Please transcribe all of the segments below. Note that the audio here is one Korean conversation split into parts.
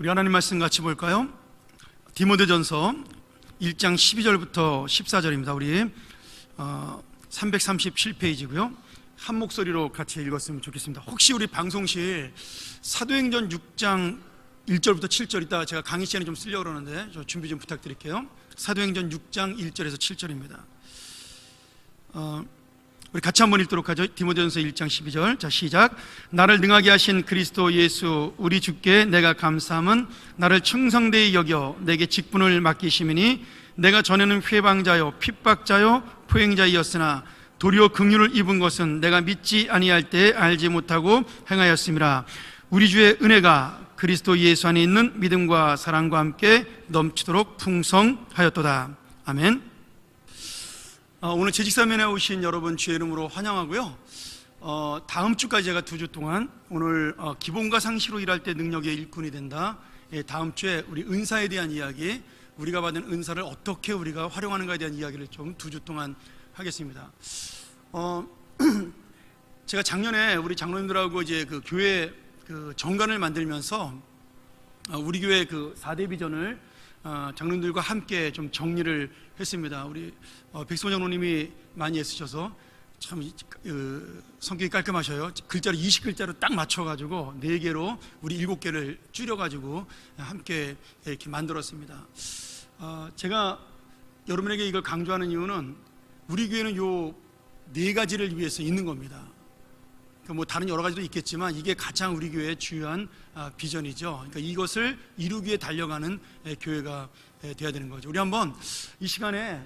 우리 하나님 말씀 같이 볼까요? 디모데전서 1장 12절부터 14절입니다. 우리 337페이지고요. 한 목소리로 같이 읽었으면 좋겠습니다. 혹시 우리 방송실 사도행전 6장 1절부터 7절 이따 제가 강의 시간에 좀 쓰려고 그러는데 저 준비 좀 부탁드릴게요. 사도행전 6장 1절에서 7절입니다. 우리 같이 한번 읽도록 하죠. 디모데전서 1장 12절. 자, 시작. 나를 능하게 하신 그리스도 예수 우리 주께 내가 감사함은 나를 충성되이 여겨 내게 직분을 맡기심이니 내가 전에는 회방자요 핍박자요 포행자이었으나 도리어 긍휼을 입은 것은 내가 믿지 아니할 때 알지 못하고 행하였음이라. 우리 주의 은혜가 그리스도 예수 안에 있는 믿음과 사랑과 함께 넘치도록 풍성하였도다. 아멘. 오늘 재직사면에 오신 여러분 주의 이름으로 환영하고요. 다음 주까지 제가 2주 동안 오늘 기본과 상시로 일할 때 능력의 일꾼이 된다. 다음 주에 우리 은사에 대한 이야기, 우리가 받은 은사를 어떻게 우리가 활용하는가에 대한 이야기를 좀 2주 동안 하겠습니다. 제가 작년에 우리 장로님들하고 이제 그 교회 그 정관을 만들면서 우리 교회 그 4대 비전을 장로님들과 함께 좀 정리를 했습니다. 우리 백소 장로님이 많이 애쓰셔서 참 성격이 깔끔하셔요. 글자를 20글자로 딱 맞춰가지고 4개로 우리 7개를 줄여가지고 함께 이렇게 만들었습니다. 제가 여러분에게 이걸 강조하는 이유는 우리 교회는 요 4가지를 위해서 있는 겁니다. 뭐 다른 여러 가지도 있겠지만 이게 가장 우리 교회의 주요한 비전이죠. 그러니까 이것을 이루기 위해 달려가는 교회가 돼야 되는 거죠. 우리 한번 이 시간에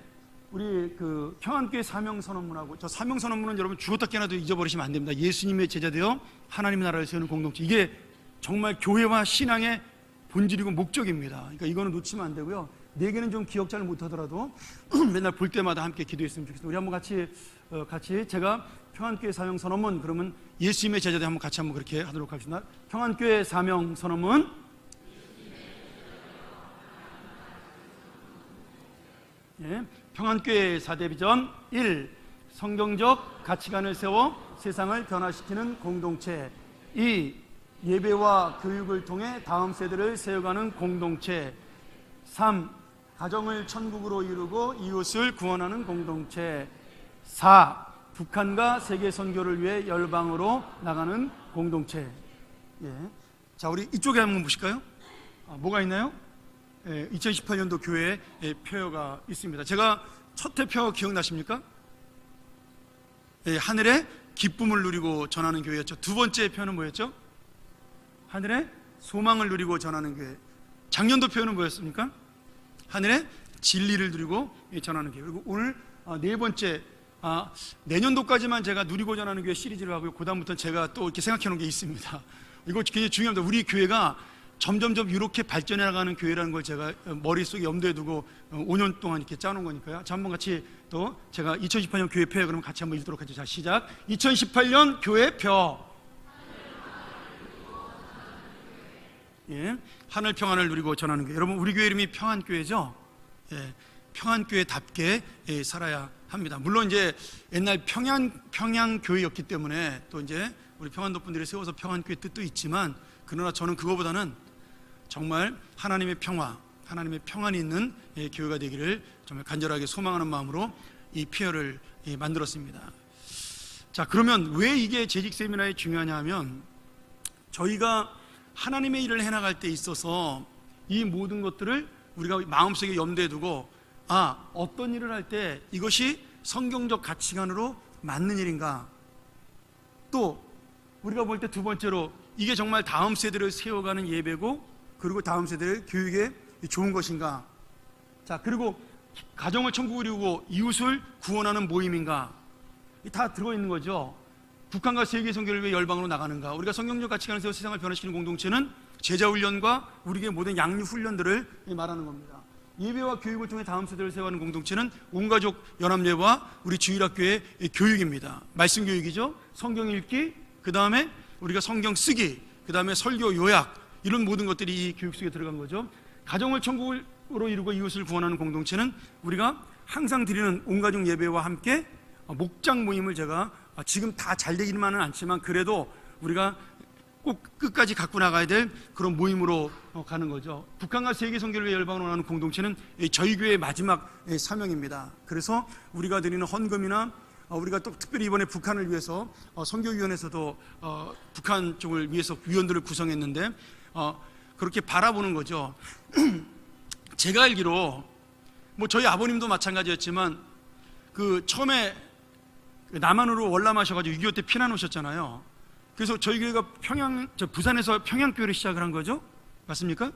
우리 그 평안교회 사명선언문하고, 저 사명선언문은 여러분 죽었다 깨어나도 잊어버리시면 안 됩니다. 예수님의 제자되어 하나님의 나라를 세우는 공동체, 이게 정말 교회와 신앙의 본질이고 목적입니다. 그러니까 이거는 놓치면 안 되고요. 4개는 좀 기억 잘 못하더라도 맨날 볼 때마다 함께 기도했으면 좋겠습니다. 우리 한번 같이 제가 평안교회 사명선언문, 그러면 예수님의 제자들 한번 같이 한번 그렇게 하도록 하겠습니다. 평안교회 사명선언문. 예, 평안교회 4대 비전 1. 성경적 가치관을 세워 세상을 변화시키는 공동체. 2. 예배와 교육을 통해 다음 세대를 세워가는 공동체. 3. 가정을 천국으로 이루고 이웃을 구원하는 공동체. 4. 북한과 세계 선교를 위해 열방으로 나가는 공동체. 예. 자, 우리 이쪽에 한번 보실까요? 뭐가 있나요? 2018년도 교회 표어가 있습니다. 제가 첫 회 표어 기억나십니까? 하늘의 기쁨을 누리고 전하는 교회였죠. 두 번째 표어는 뭐였죠? 하늘의 소망을 누리고 전하는 교회. 작년도 표어는 뭐였습니까? 하늘의 진리를 누리고 전하는 교회. 그리고 오늘 네 번째, 내년도까지만 제가 누리고 전하는 교회 시리즈를 하고요. 그 다음부터는 제가 또 이렇게 생각해 놓은 게 있습니다. 이거 굉장히 중요합니다. 우리 교회가 점점점 이렇게 발전해 나가는 교회라는 걸 제가 머릿속에 염두에 두고 5년 동안 이렇게 짜놓은 거니까요. 자, 한번 같이 또 제가 2018년 교회 표, 그러면 같이 한번 읽도록 하죠. 자, 시작. 2018년 교회 표. 예, 하늘 평안을 누리고 전하는 교회. 여러분, 우리 교회 이름이 평안교회죠. 예, 평안교회답게 살아야 합니다. 물론 이제 옛날 평양교회였기 때문에 또 이제 우리 평안도 분들이 세워서 평안교회 뜻도 있지만, 그러나 저는 그거보다는 정말 하나님의 평화, 하나님의 평안이 있는 교회가 되기를 정말 간절하게 소망하는 마음으로 이 표어를 만들었습니다. 자, 그러면 왜 이게 재직 세미나에 중요하냐 하면, 저희가 하나님의 일을 해나갈 때 있어서 이 모든 것들을 우리가 마음속에 염두에 두고, 어떤 일을 할 때 이것이 성경적 가치관으로 맞는 일인가, 또 우리가 볼 때 두 번째로 이게 정말 다음 세대를 세워가는 예배고, 그리고 다음 세대의 교육에 좋은 것인가. 자, 그리고 가정을 천국으로 이루고 이웃을 구원하는 모임인가. 다 들어있는 거죠. 북한과 세계 선교를 위해 열방으로 나가는가. 우리가 성경적 가치관을 세워 세상을 변화시키는 공동체는 제자훈련과 우리의 모든 양육훈련들을 말하는 겁니다. 예배와 교육을 통해 다음 세대를 세워가는 공동체는 온가족 연합예배와 우리 주일학교의 교육입니다. 말씀 교육이죠. 성경 읽기, 그 다음에 우리가 성경 쓰기, 그 다음에 설교 요약, 이런 모든 것들이 이 교육 속에 들어간 거죠. 가정을 천국으로 이루고 이웃을 구원하는 공동체는 우리가 항상 드리는 온가족 예배와 함께 목장 모임을 제가 지금 다 잘 되기만은 않지만 그래도 우리가 꼭 끝까지 갖고 나가야 될 그런 모임으로 가는 거죠. 북한과 세계 선교를 위해 열방으로 나가는 공동체는 저희 교회의 마지막 사명입니다. 그래서 우리가 드리는 헌금이나 우리가 또 특별히 이번에 북한을 위해서 선교위원회에서도 북한 쪽을 위해서 위원들을 구성했는데 그렇게 바라보는 거죠. 제가 알기로 뭐 저희 아버님도 마찬가지였지만 그 처음에 남한으로 월남하셔가지고 6.25 때 피난 오셨잖아요. 그래서 저희 교회가 부산에서 평양교회를 시작을 한 거죠. 맞습니까?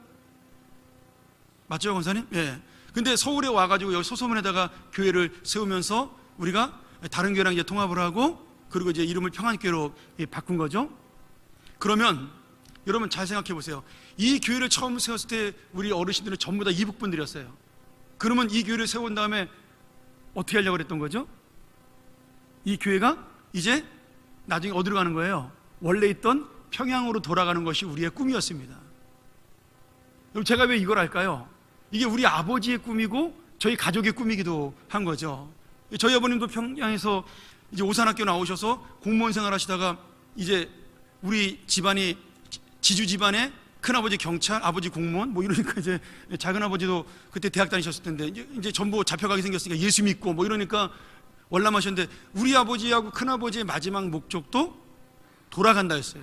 맞죠, 권사님? 예. 근데 서울에 와가지고 여기 소소문에다가 교회를 세우면서 우리가 다른 교회랑 이제 통합을 하고 그리고 이제 이름을 평안교회로 바꾼 거죠. 그러면 여러분 잘 생각해 보세요. 이 교회를 처음 세웠을 때 우리 어르신들은 전부 다 이북 분들이었어요. 그러면 이 교회를 세운 다음에 어떻게 하려고 그랬던 거죠? 이 교회가 이제 나중에 어디로 가는 거예요? 원래 있던 평양으로 돌아가는 것이 우리의 꿈이었습니다. 그럼 제가 왜 이걸 할까요? 이게 우리 아버지의 꿈이고 저희 가족의 꿈이기도 한 거죠. 저희 아버님도 평양에서 이제 오산학교 나오셔서 공무원 생활 하시다가 이제 우리 집안이 지주 집안에 큰아버지 경찰, 아버지 공무원 뭐 이러니까 이제 작은아버지도 그때 대학 다니셨을 텐데 이제 전부 잡혀가게 생겼으니까 예수 믿고 뭐 이러니까 월남하셨는데 우리 아버지하고 큰아버지의 마지막 목적도 돌아간다 했어요.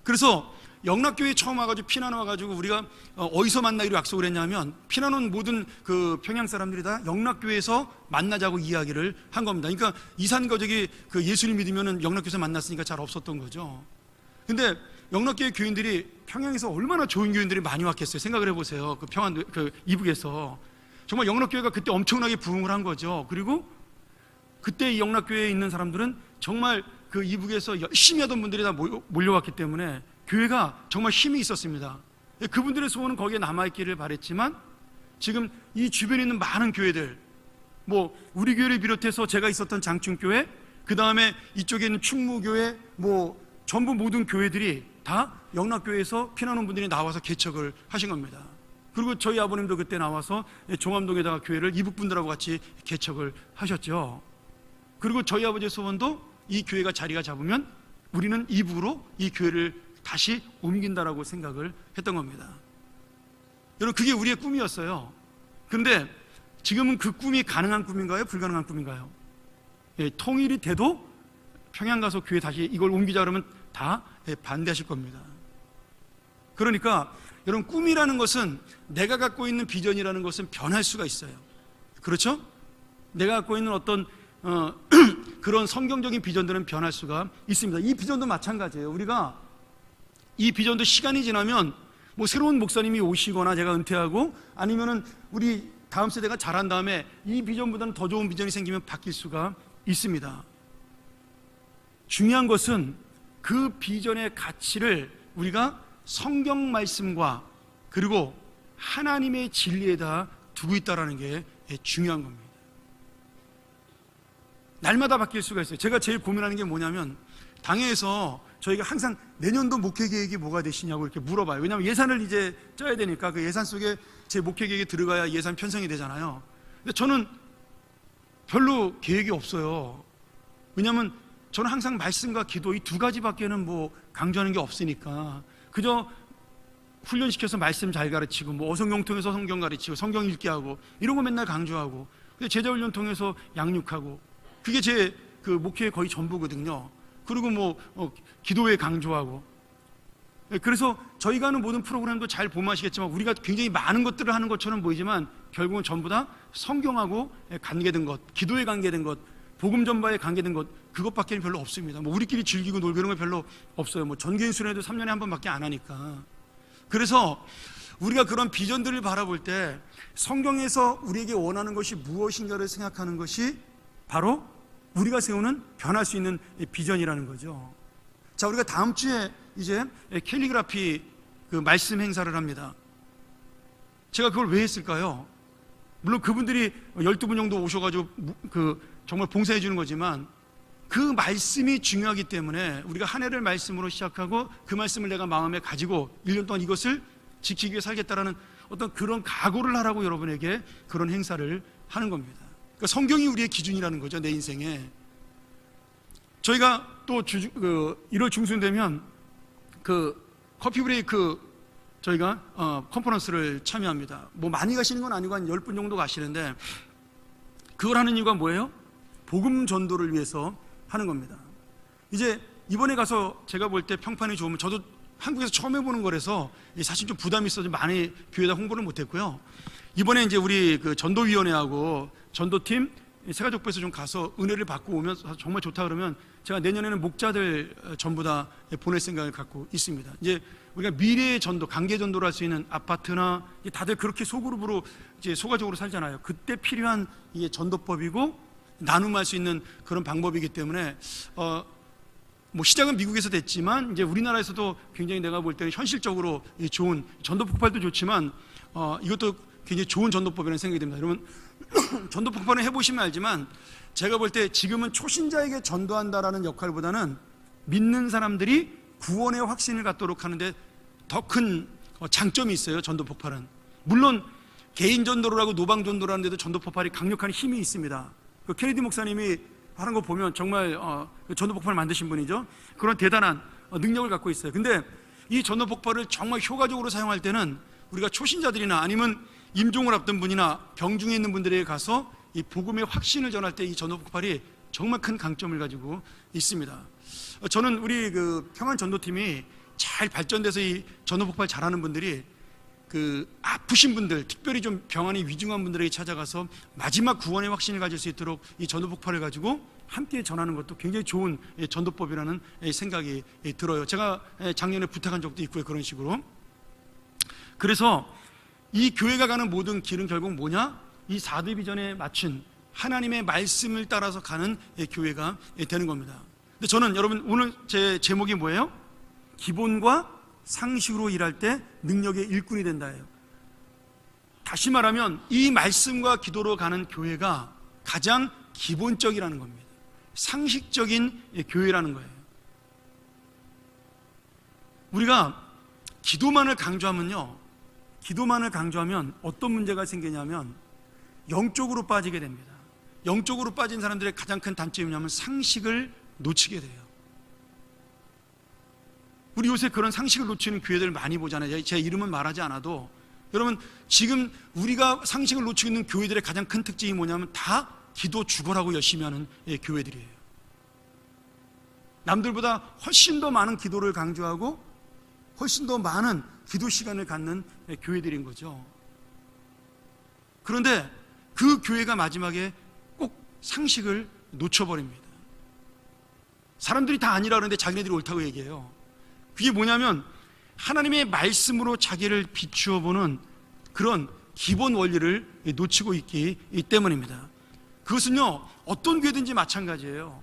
그래서 영락교회 처음 와가지고 피난 와가지고 우리가 어디서 만나기로 약속을 했냐면 피난 온 모든 그 평양 사람들이 다 영락교회에서 만나자고 이야기를 한 겁니다. 그러니까 이산가족이 그 예수를 믿으면은 영락교회에서 만났으니까 잘 없었던 거죠. 근데 영락교회 교인들이 평양에서 얼마나 좋은 교인들이 많이 왔겠어요. 생각을 해보세요. 그 평안 그 이북에서 정말 영락교회가 그때 엄청나게 부흥을 한 거죠. 그리고 그때 이 영락교회에 있는 사람들은 정말 그 이북에서 열심히 하던 분들이 다 몰려왔기 때문에 교회가 정말 힘이 있었습니다. 그분들의 소원은 거기에 남아있기를 바랬지만 지금 이 주변에 있는 많은 교회들 뭐 우리 교회를 비롯해서 제가 있었던 장충교회 그 다음에 이쪽에 있는 충무교회 뭐 전부 모든 교회들이 다 영락교회에서 피난 온 분들이 나와서 개척을 하신 겁니다. 그리고 저희 아버님도 그때 나와서 종암동에다가 교회를 이북분들하고 같이 개척을 하셨죠. 그리고 저희 아버지의 소원도 이 교회가 자리가 잡으면 우리는 이북으로 이 교회를 다시 옮긴다라고 생각을 했던 겁니다. 여러분 그게 우리의 꿈이었어요. 그런데 지금은 그 꿈이 가능한 꿈인가요? 불가능한 꿈인가요? 예, 통일이 돼도 평양 가서 교회 다시 이걸 옮기자 그러면 다 반대하실 겁니다. 그러니까 여러분 꿈이라는 것은 내가 갖고 있는 비전이라는 것은 변할 수가 있어요. 그렇죠? 내가 갖고 있는 어떤 그런 성경적인 비전들은 변할 수가 있습니다. 이 비전도 마찬가지예요. 우리가 이 비전도 시간이 지나면 뭐 새로운 목사님이 오시거나 제가 은퇴하고 아니면은 우리 다음 세대가 자란 다음에 이 비전보다는 더 좋은 비전이 생기면 바뀔 수가 있습니다. 중요한 것은 그 비전의 가치를 우리가 성경 말씀과 그리고 하나님의 진리에다 두고 있다는 게 중요한 겁니다. 날마다 바뀔 수가 있어요. 제가 제일 고민하는 게 뭐냐면 당회에서 저희가 항상 내년도 목회 계획이 뭐가 되시냐고 이렇게 물어봐요. 왜냐하면 예산을 이제 짜야 되니까 그 예산 속에 제 목회 계획이 들어가야 예산 편성이 되잖아요. 근데 저는 별로 계획이 없어요. 왜냐하면 저는 항상 말씀과 기도 이 두 가지밖에는 뭐 강조하는 게 없으니까 그저 훈련시켜서 말씀 잘 가르치고 뭐 어성경 통해서 성경 가르치고 성경 읽게 하고 이런 거 맨날 강조하고 제자 훈련 통해서 양육하고 그게 제 그 목회의 거의 전부거든요. 그리고 뭐 기도에 강조하고 그래서 저희가 하는 모든 프로그램도 잘 보면 아시겠지만 우리가 굉장히 많은 것들을 하는 것처럼 보이지만 결국은 전부 다 성경하고 관계된 것, 기도에 관계된 것, 복음 전파에 관계된 것 그것밖에 별로 없습니다. 뭐 우리끼리 즐기고 놀고 이런 거 별로 없어요. 뭐 전교인 수련회도 3년에 한 번밖에 안 하니까. 그래서 우리가 그런 비전들을 바라볼 때 성경에서 우리에게 원하는 것이 무엇인가를 생각하는 것이 바로 우리가 세우는 변할 수 있는 비전이라는 거죠. 자, 우리가 다음 주에 이제 캘리그라피 그 말씀 행사를 합니다. 제가 그걸 왜 했을까요? 물론 그분들이 12분 정도 오셔가지고 그 정말 봉사해 주는 거지만 그 말씀이 중요하기 때문에 우리가 한 해를 말씀으로 시작하고 그 말씀을 내가 마음에 가지고 1년 동안 이것을 지키기 위해 살겠다라는 어떤 그런 각오를 하라고 여러분에게 그런 행사를 하는 겁니다. 그러니까 성경이 우리의 기준이라는 거죠. 내 인생에. 저희가 또 1월 중순 되면 그 커피 브레이크 저희가 컨퍼런스를 참여합니다. 뭐 많이 가시는 건 아니고 한 10분 정도 가시는데, 그걸 하는 이유가 뭐예요? 복음 전도를 위해서 하는 겁니다. 이제 이번에 가서 제가 볼 때 평판이 좋으면, 저도 한국에서 처음 해보는 거라서 사실 좀 부담이 있어서 많이 교회에다 홍보를 못했고요. 이번에 이제 우리 그 전도위원회하고 전도팀 세가족부에서 좀 가서 은혜를 받고 오면 정말 좋다 그러면 제가 내년에는 목자들 전부 다 보낼 생각을 갖고 있습니다. 이제 우리가 미래의 전도, 관계 전도를 할 수 있는 아파트나 다들 그렇게 소그룹으로 이제 소가족으로 살잖아요. 그때 필요한 이게 전도법이고 나눔할 수 있는 그런 방법이기 때문에 뭐 시작은 미국에서 됐지만 이제 우리나라에서도 굉장히 내가 볼 때는 현실적으로 좋은 전도 폭발도 좋지만 이것도 굉장히 좋은 전도법이라는 생각이 듭니다. 여러분 전도 폭발을 해보시면 알지만 제가 볼 때 지금은 초신자에게 전도한다라는 역할보다는 믿는 사람들이 구원의 확신을 갖도록 하는데 더 큰 장점이 있어요. 전도 폭발은 물론 개인 전도라고 노방 전도라는 데도 전도 폭발이 강력한 힘이 있습니다. 그 케네디 목사님이 하는 거 보면 정말 전도 폭발을 만드신 분이죠. 그런 대단한 능력을 갖고 있어요. 근데 이 전도 폭발을 정말 효과적으로 사용할 때는 우리가 초신자들이나 아니면 임종을 앞둔 분이나 병중에 있는 분들에게 가서 이 복음의 확신을 전할 때 이 전도 폭발이 정말 큰 강점을 가지고 있습니다. 저는 우리 그 평안 전도팀이 잘 발전돼서 이 전도 폭발 잘하는 분들이 그 아프신 분들, 특별히 좀 병환이 위중한 분들에게 찾아가서 마지막 구원의 확신을 가질 수 있도록 이 전도 폭발을 가지고 함께 전하는 것도 굉장히 좋은 전도법이라는 생각이 들어요. 제가 작년에 부탁한 적도 있고요. 그런 식으로. 그래서 이 교회가 가는 모든 길은 결국 뭐냐? 이 4대 비전에 맞춘 하나님의 말씀을 따라서 가는 교회가 되는 겁니다. 근데 저는 여러분 오늘 제 제목이 뭐예요? 기본과 상식으로 일할 때 능력의 일꾼이 된다예요. 다시 말하면 이 말씀과 기도로 가는 교회가 가장 기본적이라는 겁니다. 상식적인 교회라는 거예요. 우리가 기도만을 강조하면요, 기도만을 강조하면 어떤 문제가 생기냐면 영적으로 빠지게 됩니다. 영적으로 빠진 사람들의 가장 큰 단점이 뭐냐면 상식을 놓치게 돼요. 우리 요새 그런 상식을 놓치는 교회들 많이 보잖아요. 제 이름은 말하지 않아도 여러분 지금 우리가 상식을 놓치고 있는 교회들의 가장 큰 특징이 뭐냐면 다 기도 죽어라고 열심히 하는 교회들이에요. 남들보다 훨씬 더 많은 기도를 강조하고 훨씬 더 많은 기도 시간을 갖는 교회들인 거죠. 그런데 그 교회가 마지막에 꼭 상식을 놓쳐버립니다. 사람들이 다 아니라 그러는데 자기네들이 옳다고 얘기해요. 그게 뭐냐면 하나님의 말씀으로 자기를 비추어 보는 그런 기본 원리를 놓치고 있기 때문입니다. 그것은요 어떤 교회든지 마찬가지예요.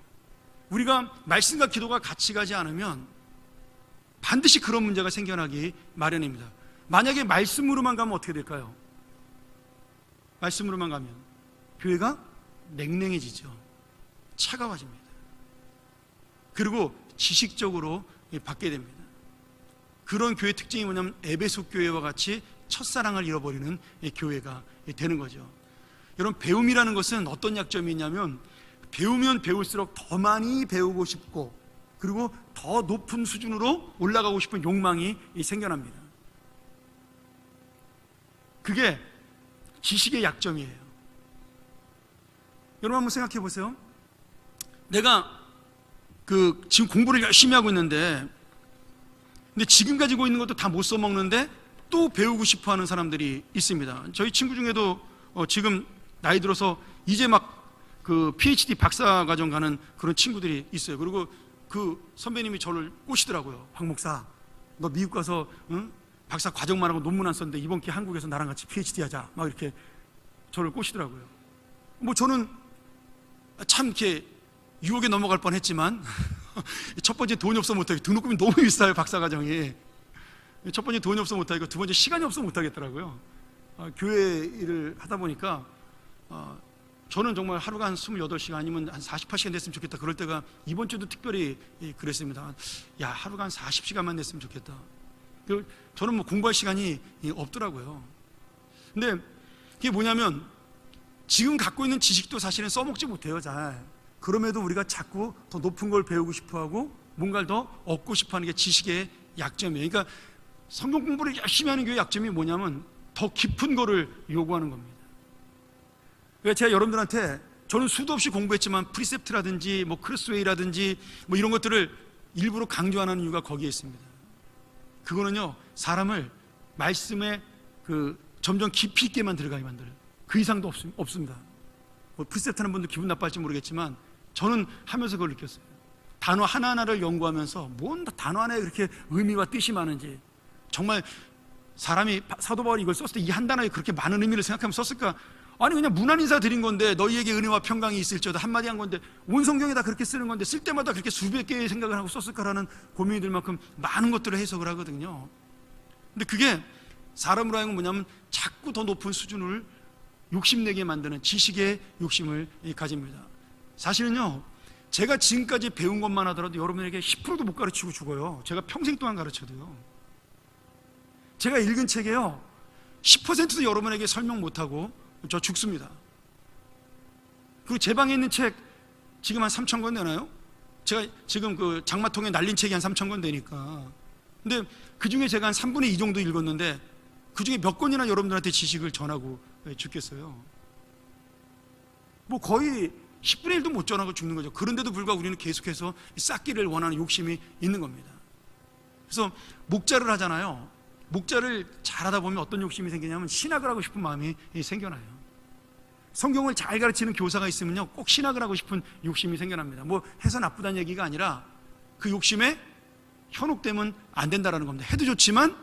우리가 말씀과 기도가 같이 가지 않으면 반드시 그런 문제가 생겨나기 마련입니다. 만약에 말씀으로만 가면 어떻게 될까요? 말씀으로만 가면 교회가 냉랭해지죠. 차가워집니다. 그리고 지식적으로 받게 됩니다. 그런 교회 특징이 뭐냐면 에베소 교회와 같이 첫사랑을 잃어버리는 교회가 되는 거죠. 여러분 배움이라는 것은 어떤 약점이 있냐면 배우면 배울수록 더 많이 배우고 싶고 그리고 더 높은 수준으로 올라가고 싶은 욕망이 생겨납니다. 그게 지식의 약점이에요. 여러분 한번 생각해 보세요. 내가 지금 공부를 열심히 하고 있는데 근데 지금 가지고 있는 것도 다 못 써먹는데 또 배우고 싶어 하는 사람들이 있습니다. 저희 친구 중에도 지금 나이 들어서 이제 막 그 PhD 박사과정 가는 그런 친구들이 있어요. 그리고 그 선배님이 저를 꼬시더라고요. 박 목사, 너 미국 가서 박사 과정만 하고 논문 안 썼는데 이번 기회에 한국에서 나랑 같이 PhD 하자. 막 이렇게 저를 꼬시더라고요. 뭐 저는 참 이렇게 유혹에 넘어갈 뻔했지만 첫 번째 돈이 없어 못하고 등록금이 너무 비싸요. 박사과정이 첫 번째 돈이 없어 못하고 두 번째 시간이 없어 못하겠더라고요. 교회 일을 하다 보니까 저는 정말 하루가 한 28시간 아니면 한 48시간 됐으면 좋겠다. 그럴 때가 이번 주도 특별히 그랬습니다. 야 하루가 한 40시간만 됐으면 좋겠다. 저는 뭐 공부할 시간이 없더라고요. 근데 그게 뭐냐면 지금 갖고 있는 지식도 사실은 써먹지 못해요. 잘. 그럼에도 우리가 자꾸 더 높은 걸 배우고 싶어하고 뭔가를 더 얻고 싶어하는 게 지식의 약점이에요. 그러니까 성경 공부를 열심히 하는 교회 약점이 뭐냐면 더 깊은 거를 요구하는 겁니다. 그러니까 제가 여러분들한테, 저는 수도 없이 공부했지만 프리셉트라든지 뭐 크로스웨이라든지 뭐 이런 것들을 일부러 강조 안 하는 이유가 거기에 있습니다. 그거는요, 사람을 말씀에 점점 깊이 있게만 들어가게 만들어요. 그 이상도 없습니다. 뭐 프리셉트 하는 분들 기분 나빠할지 모르겠지만 저는 하면서 그걸 느꼈어요. 단어 하나하나를 연구하면서 뭔 단어 하나에 그렇게 의미와 뜻이 많은지, 정말 사람이 사도 바울이 이걸 썼을 때 이 한 단어에 그렇게 많은 의미를 생각하면 썼을까? 아니 그냥 문안 인사 드린 건데 너희에게 은혜와 평강이 있을지어다 한마디 한 건데 온 성경에 다 그렇게 쓰는 건데 쓸 때마다 그렇게 수백 개의 생각을 하고 썼을까라는 고민이 들 만큼 많은 것들을 해석을 하거든요. 근데 그게 사람으로 하여금 뭐냐면 자꾸 더 높은 수준을 욕심내게 만드는 지식의 욕심을 가집니다. 사실은요, 제가 지금까지 배운 것만 하더라도 여러분에게 10%도 못 가르치고 죽어요. 제가 평생 동안 가르쳐도요. 제가 읽은 책에요 10%도 여러분에게 설명 못하고 저 죽습니다. 그리고 제 방에 있는 책 지금 한 3,000권 되나요? 제가 지금 그 장마통에 날린 책이 한 3,000권 되니까. 근데 그 중에 제가 한 3분의 2 정도 읽었는데 그 중에 몇 권이나 여러분들한테 지식을 전하고 죽겠어요. 뭐 거의 10분의 1도 못 전하고 죽는 거죠. 그런데도 불구하고 우리는 계속해서 쌓기를 원하는 욕심이 있는 겁니다. 그래서 목자를 하잖아요. 목자를 잘하다 보면 어떤 욕심이 생기냐면 신학을 하고 싶은 마음이 생겨나요. 성경을 잘 가르치는 교사가 있으면요 꼭 신학을 하고 싶은 욕심이 생겨납니다. 뭐 해서 나쁘다는 얘기가 아니라 그 욕심에 현혹되면 안 된다라는 겁니다. 해도 좋지만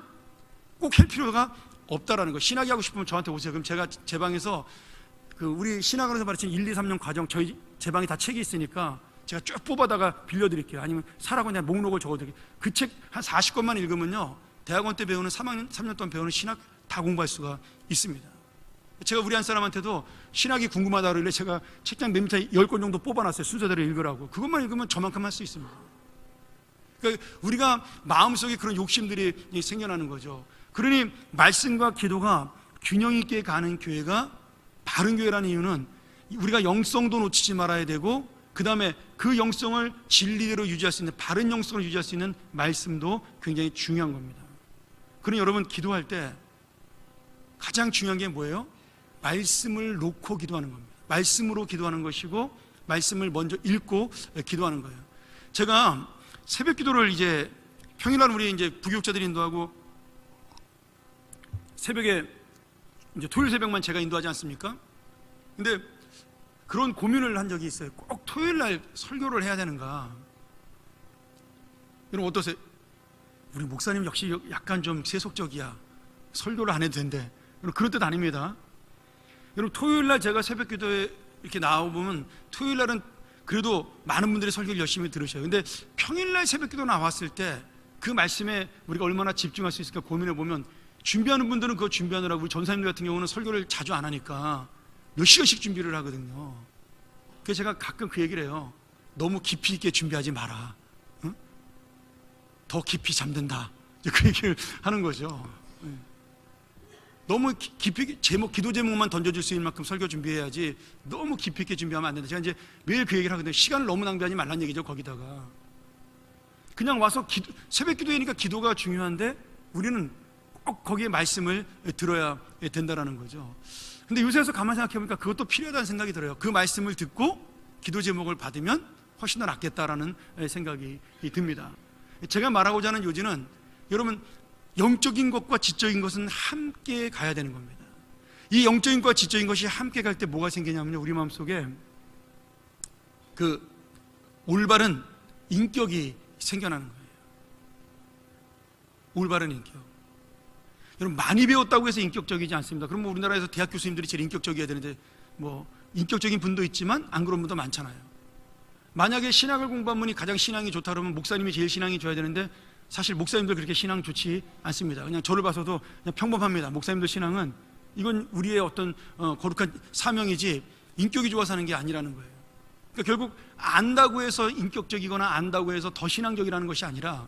꼭 할 필요가 없다라는 거. 신학이 하고 싶으면 저한테 오세요. 그럼 제가 제 방에서 우리 신학원에서 가르친 1, 2, 3년 과정 제 방에 다 책이 있으니까 제가 쭉 뽑아다가 빌려드릴게요. 아니면 사라고 그냥 목록을 적어드릴게요. 그 책 한 40권만 읽으면요 대학원 때 배우는 3년 동안 배우는 신학 다 공부할 수가 있습니다. 제가 우리 한 사람한테도 신학이 궁금하다 그러길래 제가 책장 맨 밑에 10권 정도 뽑아놨어요. 순서대로 읽으라고. 그것만 읽으면 저만큼 할 수 있습니다. 그러니까 우리가 마음속에 그런 욕심들이 생겨나는 거죠. 그러니 말씀과 기도가 균형 있게 가는 교회가 바른 교회라는 이유는 우리가 영성도 놓치지 말아야 되고, 그 다음에 그 영성을 진리대로 유지할 수 있는, 바른 영성을 유지할 수 있는 말씀도 굉장히 중요한 겁니다. 그러니 여러분 기도할 때 가장 중요한 게 뭐예요? 말씀을 놓고 기도하는 겁니다. 말씀으로 기도하는 것이고 말씀을 먼저 읽고 기도하는 거예요. 제가 새벽 기도를 이제 평일날 우리 이제 부교육자들이 인도하고 새벽에 이제 토요일 새벽만 제가 인도하지 않습니까? 근데 그런 고민을 한 적이 있어요. 꼭 토요일 날 설교를 해야 되는가? 여러분 어떠세요? 우리 목사님 역시 약간 좀 세속적이야. 설교를 안 해도 된대. 여러분 그런 뜻 아닙니다. 여러분 토요일 날 제가 새벽 기도에 이렇게 나와보면 토요일 날은 그래도 많은 분들이 설교를 열심히 들으셔요. 근데 평일 날 새벽 기도 나왔을 때 그 말씀에 우리가 얼마나 집중할 수 있을까 고민해 보면, 준비하는 분들은 그거 준비하느라고, 우리 전사님들 같은 경우는 설교를 자주 안 하니까 몇 시간씩 준비를 하거든요. 그래서 제가 가끔 그 얘기를 해요. 너무 깊이 있게 준비하지 마라. 응? 더 깊이 잠든다. 그 얘기를 하는 거죠. 너무 깊이 기도 제목만 던져줄 수 있는 만큼 설교 준비해야지 너무 깊이 있게 준비하면 안 된다. 제가 이제 매일 그 얘기를 하거든요. 시간을 너무 낭비하지 말라는 얘기죠. 거기다가 그냥 와서 새벽 기도회니까 기도가 중요한데 우리는 꼭 거기에 말씀을 들어야 된다는 거죠. 근데 요새에서 가만히 생각해보니까 그것도 필요하다는 생각이 들어요. 그 말씀을 듣고 기도 제목을 받으면 훨씬 더 낫겠다라는 생각이 듭니다. 제가 말하고자 하는 요지는, 여러분 영적인 것과 지적인 것은 함께 가야 되는 겁니다. 이 영적인 것과 지적인 것이 함께 갈 때 뭐가 생기냐면요, 우리 마음속에 그 올바른 인격이 생겨나는 거예요. 올바른 인격. 여러분 많이 배웠다고 해서 인격적이지 않습니다. 그럼 뭐 우리나라에서 대학 교수님들이 제일 인격적이어야 되는데 뭐 인격적인 분도 있지만 안 그런 분도 많잖아요. 만약에 신학을 공부한 분이 가장 신앙이 좋다 그러면 목사님이 제일 신앙이 좋아야 되는데, 사실 목사님들 그렇게 신앙 좋지 않습니다. 그냥 저를 봐서도 그냥 평범합니다. 목사님들 신앙은 이건 우리의 어떤 거룩한 사명이지 인격이 좋아서 하는 게 아니라는 거예요. 그러니까 결국 안다고 해서 인격적이거나 안다고 해서 더 신앙적이라는 것이 아니라,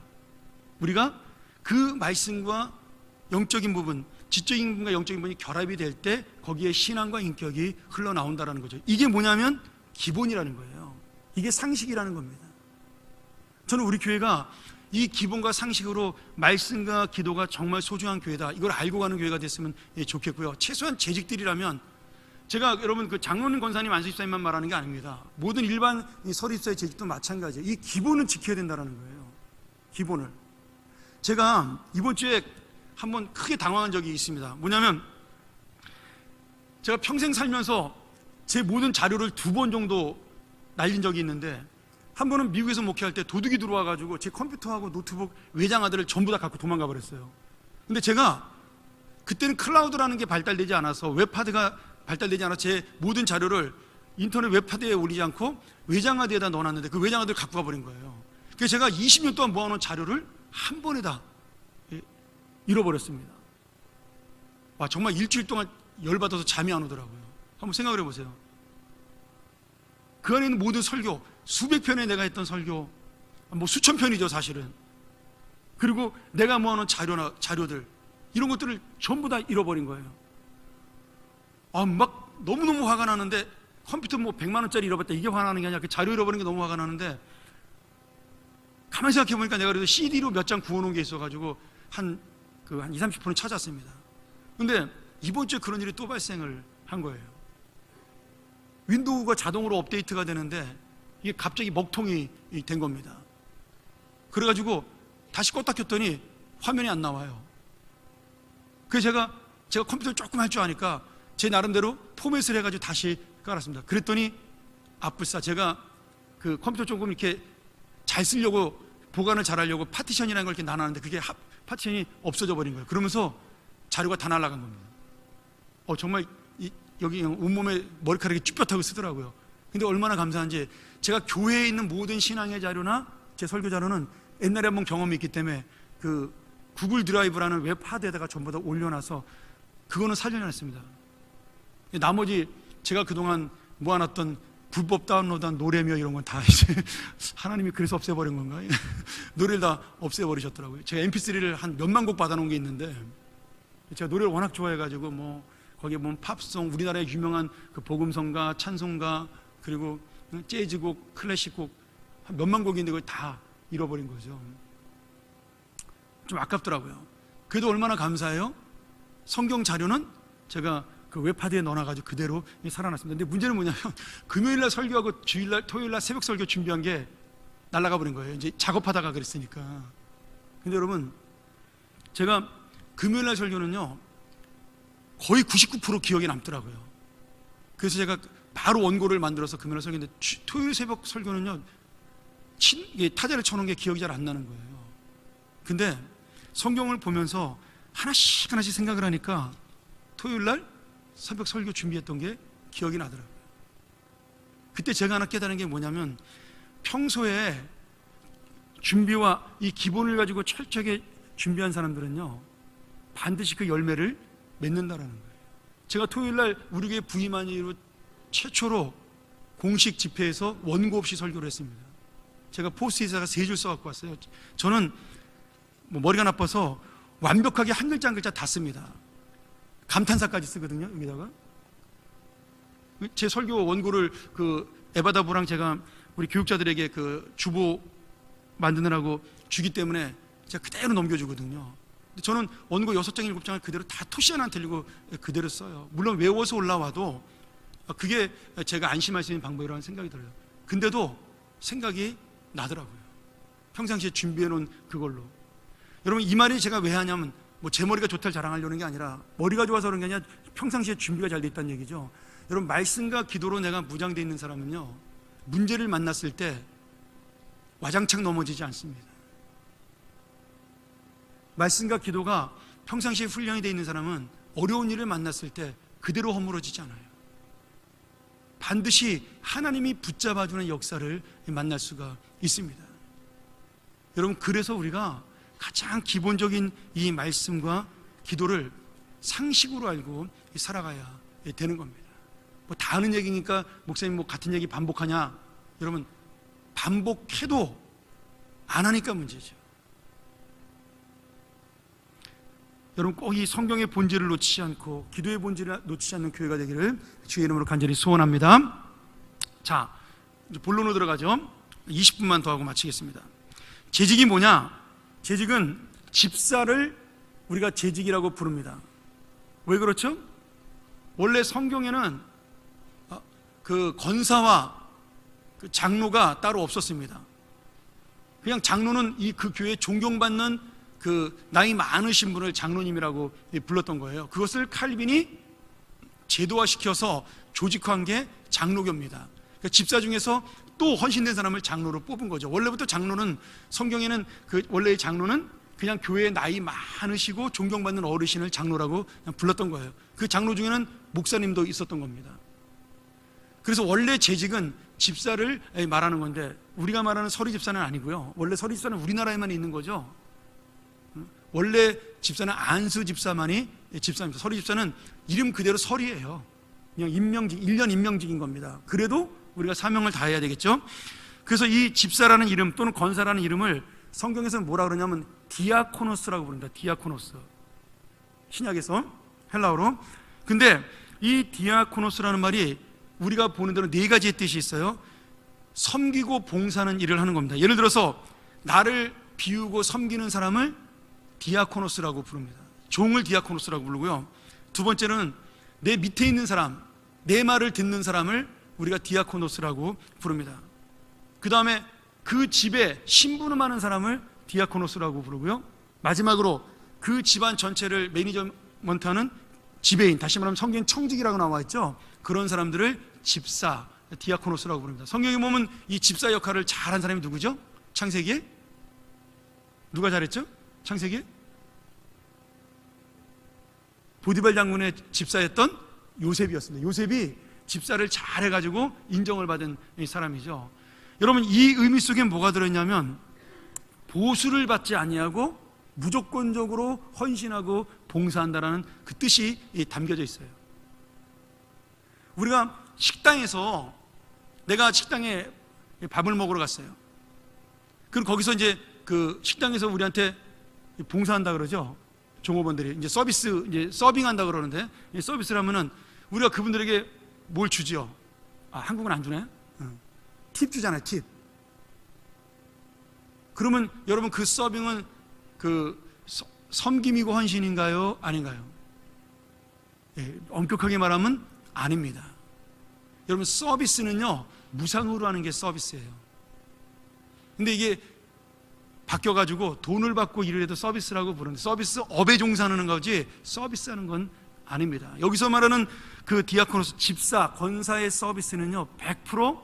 우리가 그 말씀과 영적인 부분, 지적인 부분과 영적인 부분이 결합이 될 때 거기에 신앙과 인격이 흘러나온다는 거죠. 이게 뭐냐면 기본이라는 거예요. 이게 상식이라는 겁니다. 저는 우리 교회가 이 기본과 상식으로 말씀과 기도가 정말 소중한 교회다, 이걸 알고 가는 교회가 됐으면 좋겠고요. 최소한 재직들이라면, 제가 여러분 그 장로님, 권사님, 안수집사님만 말하는 게 아닙니다. 모든 일반 설립사의 재직도 마찬가지예요. 이 기본은 지켜야 된다는 거예요. 기본을. 제가 이번 주에 한번 크게 당황한 적이 있습니다. 뭐냐면, 제가 평생 살면서 제 모든 자료를 2번 정도 날린 적이 있는데, 한 번은 미국에서 목회할 때 도둑이 들어와가지고 제 컴퓨터하고 노트북, 외장하드를 전부 다 갖고 도망가 버렸어요. 근데 제가 그때는 클라우드라는 게 발달되지 않아서, 웹하드가 발달되지 않아서 제 모든 자료를 인터넷 웹하드에 올리지 않고 외장하드에다 넣어놨는데, 그 외장하드를 갖고 가버린 거예요. 그래서 제가 20년 동안 모아놓은 자료를 한 번에 다 잃어버렸습니다. 와, 정말 일주일 동안 열받아서 잠이 안 오더라고요. 한번 생각을 해보세요. 그 안에 있는 모든 설교, 수백 편에 내가 했던 설교, 뭐 수천 편이죠 사실은. 그리고 내가 모아놓은 자료들, 이런 것들을 전부 다 잃어버린 거예요. 막 너무너무 화가 나는데, 컴퓨터 뭐 100만 원짜리 잃어버렸다, 이게 화나는 게 아니라 그 자료 잃어버린 게 너무 화가 나는데, 가만히 생각해 보니까 내가 그래도 CD로 몇 장 구워놓은 게 있어가지고 한 20, 30%는 찾았습니다. 근데 이번 주에 그런 일이 또 발생을 한 거예요. 윈도우가 자동으로 업데이트가 되는데 이게 갑자기 먹통이 된 겁니다. 그래가지고 다시 껐다 켰더니 화면이 안 나와요. 그래서 제가 컴퓨터를 조금 할 줄 아니까 제 나름대로 포맷을 해가지고 다시 깔았습니다. 그랬더니 아뿔싸, 제가 그 컴퓨터 조금 이렇게 잘 쓰려고, 보관을 잘 하려고 파티션이라는 걸 이렇게 나눴는데, 그게 파티션이 없어져 버린 거예요. 그러면서 자료가 다 날아간 겁니다. 정말 여기 온몸에 머리카락이 쭈뼛하고 쓰더라고요. 근데 얼마나 감사한지, 제가 교회에 있는 모든 신앙의 자료나 제 설교 자료는 옛날에 한번 경험이 있기 때문에 그 구글 드라이브라는 웹 하드에다가 전부 다 올려놔서 그거는 살려놨습니다. 나머지 제가 그동안 모아놨던 불법 다운로드한 노래며 이런 건 다 이제 하나님이 그래서 없애버린 건가요? 노래를 다 없애버리셨더라고요. 제가 mp3를 한 몇만 곡 받아놓은 게 있는데, 제가 노래를 워낙 좋아해가지고 뭐 거기에 보면 팝송, 우리나라의 유명한 그 복음성가, 찬송가, 그리고 재즈곡, 클래식곡 한 몇만 곡이 있는데 그걸 다 잃어버린 거죠. 좀 아깝더라고요. 그래도 얼마나 감사해요? 성경 자료는 제가 그 웹하드에 넣어놔가지고 그대로 살아났습니다. 근데 문제는 뭐냐면, 금요일날 설교하고 주일날, 토요일날 새벽 설교 준비한 게 날아가 버린 거예요. 이제 작업하다가 그랬으니까. 근데 여러분, 제가 금요일날 설교는요 거의 99% 기억에 남더라고요. 그래서 제가 바로 원고를 만들어서 금요일 설교했는데, 토요일 새벽 설교는요 타자를 쳐놓은 게 기억이 잘 안 나는 거예요. 근데 성경을 보면서 하나씩 생각을 하니까 토요일날 새벽 설교 준비했던 게 기억이 나더라고요. 그때 제가 하나 깨달은 게 뭐냐면, 평소에 준비와 이 기본을 가지고 철저하게 준비한 사람들은요 반드시 그 열매를 맺는다라는 거예요. 제가 토요일날 우리 교회 부임한 이후로 최초로 공식 집회에서 원고 없이 설교를 했습니다. 제가 포스트잇에다가 3줄 써갖고 왔어요. 저는 뭐 머리가 나빠서 완벽하게 한 글자 한 글자 다 씁니다. 감탄사까지 쓰거든요. 여기다가 제 설교 원고를 그 에바다부랑 제가 우리 교육자들에게 그 주보 만드느라고 주기 때문에 제가 그대로 넘겨주거든요. 근데 저는 원고 6장 7장을 그대로 다 토시 하나 안 틀리고 그대로 써요. 물론 외워서 올라와도 그게 제가 안심할 수 있는 방법이라는 생각이 들어요. 근데도 생각이 나더라고요. 평상시에 준비해 놓은 그걸로. 여러분, 이 말이 제가 왜 하냐면, 뭐 제 머리가 좋다를 자랑하려는 게 아니라, 머리가 좋아서 그런 게 아니라 평상시에 준비가 잘 돼 있다는 얘기죠. 여러분, 말씀과 기도로 내가 무장되어 있는 사람은요 문제를 만났을 때 와장창 넘어지지 않습니다. 말씀과 기도가 평상시에 훈련이 되어 있는 사람은 어려운 일을 만났을 때 그대로 허물어지지 않아요. 반드시 하나님이 붙잡아주는 역사를 만날 수가 있습니다. 여러분, 그래서 우리가 가장 기본적인 이 말씀과 기도를 상식으로 알고 살아가야 되는 겁니다. 뭐 다 아는 얘기니까 목사님 뭐 같은 얘기 반복하냐? 여러분, 반복해도 안 하니까 문제죠. 여러분, 꼭 이 성경의 본질을 놓치지 않고 기도의 본질을 놓치지 않는 교회가 되기를 주의 이름으로 간절히 소원합니다. 자, 이제 본론으로 들어가죠. 20분만 더 하고 마치겠습니다. 재직이 뭐냐? 재직은 집사를 우리가 재직이라고 부릅니다. 왜 그렇죠? 원래 성경에는 그 권사와 그 장로가 따로 없었습니다. 그냥 장로는 그 교회에 존경받는 그 나이 많으신 분을 장로님이라고 불렀던 거예요. 그것을 칼빈이 제도화시켜서 조직화한 게 장로교입니다. 그러니까 집사 중에서 또 헌신된 사람을 장로로 뽑은 거죠. 원래부터 장로는, 성경에는 그 원래의 장로는 그냥 교회에 나이 많으시고 존경받는 어르신을 장로라고 그냥 불렀던 거예요. 그 장로 중에는 목사님도 있었던 겁니다. 그래서 원래 재직은 집사를 말하는 건데, 우리가 말하는 서리 집사는 아니고요. 원래 서리 집사는 우리나라에만 있는 거죠. 원래 집사는 안수 집사만이 집사입니다. 서리 집사는 이름 그대로 설이에요. 그냥 임명직, 1년 임명직인 겁니다. 그래도 우리가 사명을 다해야 되겠죠. 그래서 이 집사라는 이름 또는 권사라는 이름을 성경에서는 뭐라 그러냐면 디아코노스라고 부릅니다. 디아코노스, 신약에서 헬라어로. 근데 이 디아코노스라는 말이 우리가 보는 대로 네 가지의 뜻이 있어요. 섬기고 봉사하는 일을 하는 겁니다. 예를 들어서 나를 비우고 섬기는 사람을 디아코노스라고 부릅니다. 종을 디아코노스라고 부르고요. 두 번째는 내 밑에 있는 사람, 내 말을 듣는 사람을 우리가 디아코노스라고 부릅니다. 그 다음에 그 집에 심부름하는 사람을 디아코노스라고 부르고요. 마지막으로 그 집안 전체를 매니저먼트하는 지배인, 다시 말하면 성경 청직이라고 나와 있죠. 그런 사람들을 집사, 디아코노스라고 부릅니다. 성경에 보면 이 집사 역할을 잘한 사람이 누구죠? 창세기에? 누가 잘했죠? 창세기에? 보디발 장군의 집사였던 요셉이었습니다. 요셉이 집사를 잘해가지고 인정을 받은 사람이죠. 여러분, 이 의미 속에 뭐가 들어있냐면 보수를 받지 아니하고 무조건적으로 헌신하고 봉사한다라는 그 뜻이 담겨져 있어요. 우리가 식당에서, 내가 식당에 밥을 먹으러 갔어요. 그럼 거기서 이제 그 식당에서 우리한테 봉사한다 그러죠. 종업원들이 이제 서비스, 이제 서빙한다 그러는데, 이 서비스를 하면은 우리가 그분들에게 뭘 주지요? 한국은 안 주네? 팁 주잖아요, 팁. 그러면 여러분, 그 서빙은 그 섬김이고 헌신인가요? 아닌가요? 엄격하게 말하면 아닙니다. 여러분, 서비스는요, 무상으로 하는 게 서비스예요. 근데 이게 바뀌어가지고 돈을 받고 일을 해도 서비스라고 부르는데, 서비스 업에 종사하는 거지 서비스하는 건 아닙니다. 여기서 말하는 그 디아코노스, 집사, 권사의 서비스는요 100%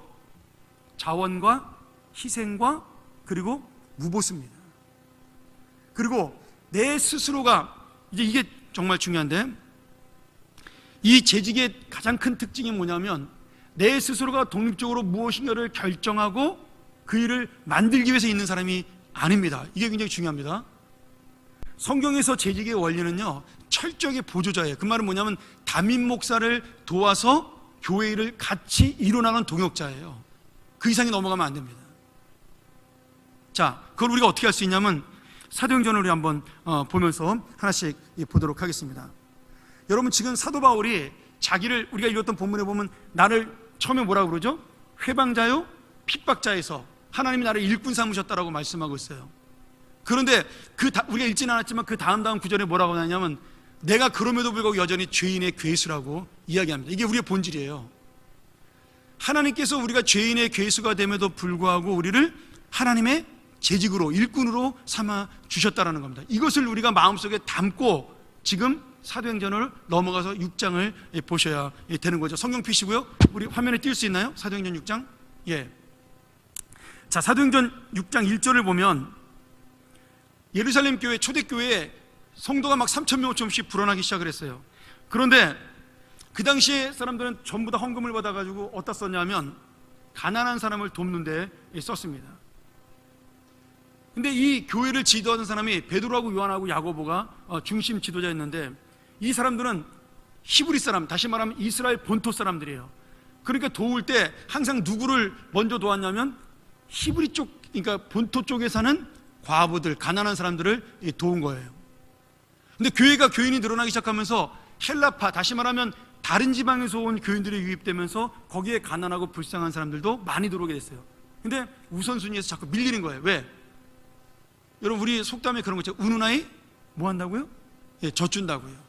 자원과 희생과 그리고 무보수입니다. 그리고 내 스스로가, 이제 이게 정말 중요한데, 이 재직의 가장 큰 특징이 뭐냐면 내 스스로가 독립적으로 무엇인가를 결정하고 그 일을 만들기 위해서 있는 사람이 아닙니다. 이게 굉장히 중요합니다. 성경에서 재직의 원리는요 철저하게 보조자예요. 그 말은 뭐냐면 담임 목사를 도와서 교회 일을 같이 이뤄나가는 동역자예요. 그 이상이 넘어가면 안 됩니다. 자, 그걸 우리가 어떻게 할 수 있냐면 사도행전을 우리 한번 보면서 하나씩 보도록 하겠습니다. 여러분, 지금 사도 바울이 자기를, 우리가 읽었던 본문에 보면 나를 처음에 뭐라고 그러죠? 회방자요 핍박자에서 하나님이 나를 일꾼 삼으셨다라고 말씀하고 있어요. 그런데 우리가 읽지는 않았지만 그 다음 구절에 뭐라고 하냐면 내가 그럼에도 불구하고 여전히 죄인의 괴수라고 이야기합니다. 이게 우리의 본질이에요. 하나님께서 우리가 죄인의 괴수가 됨에도 불구하고 우리를 하나님의 재직으로, 일꾼으로 삼아 주셨다라는 겁니다. 이것을 우리가 마음속에 담고 지금 사도행전을 넘어가서 6장을 보셔야 되는 거죠. 성경 피시고요. 우리 화면에 띄울 수 있나요? 사도행전 6장. 예. 자, 사도행전 6장 1절을 보면 예루살렘 교회, 초대교회에 성도가 막 3,000명, 5,000명씩 불어나기 시작을 했어요. 그런데 그 당시에 사람들은 전부 다 헌금을 받아가지고 어디다 썼냐면 가난한 사람을 돕는 데 썼습니다. 근데 이 교회를 지도하는 사람이 베드로하고 요한하고 야고보가 중심 지도자였는데, 이 사람들은 히브리 사람, 다시 말하면 이스라엘 본토 사람들이에요. 그러니까 도울 때 항상 누구를 먼저 도왔냐면 히브리 쪽, 그러니까 본토 쪽에 사는 과부들, 가난한 사람들을 도운 거예요. 근데 교회가 교인이 늘어나기 시작하면서 헬라파, 다시 말하면 다른 지방에서 온 교인들이 유입되면서 거기에 가난하고 불쌍한 사람들도 많이 들어오게 됐어요. 근데 우선순위에서 자꾸 밀리는 거예요. 왜? 여러분 우리 속담에 그런 거 있죠. 우는 아이 뭐 한다고요? 예, 젖준다고요.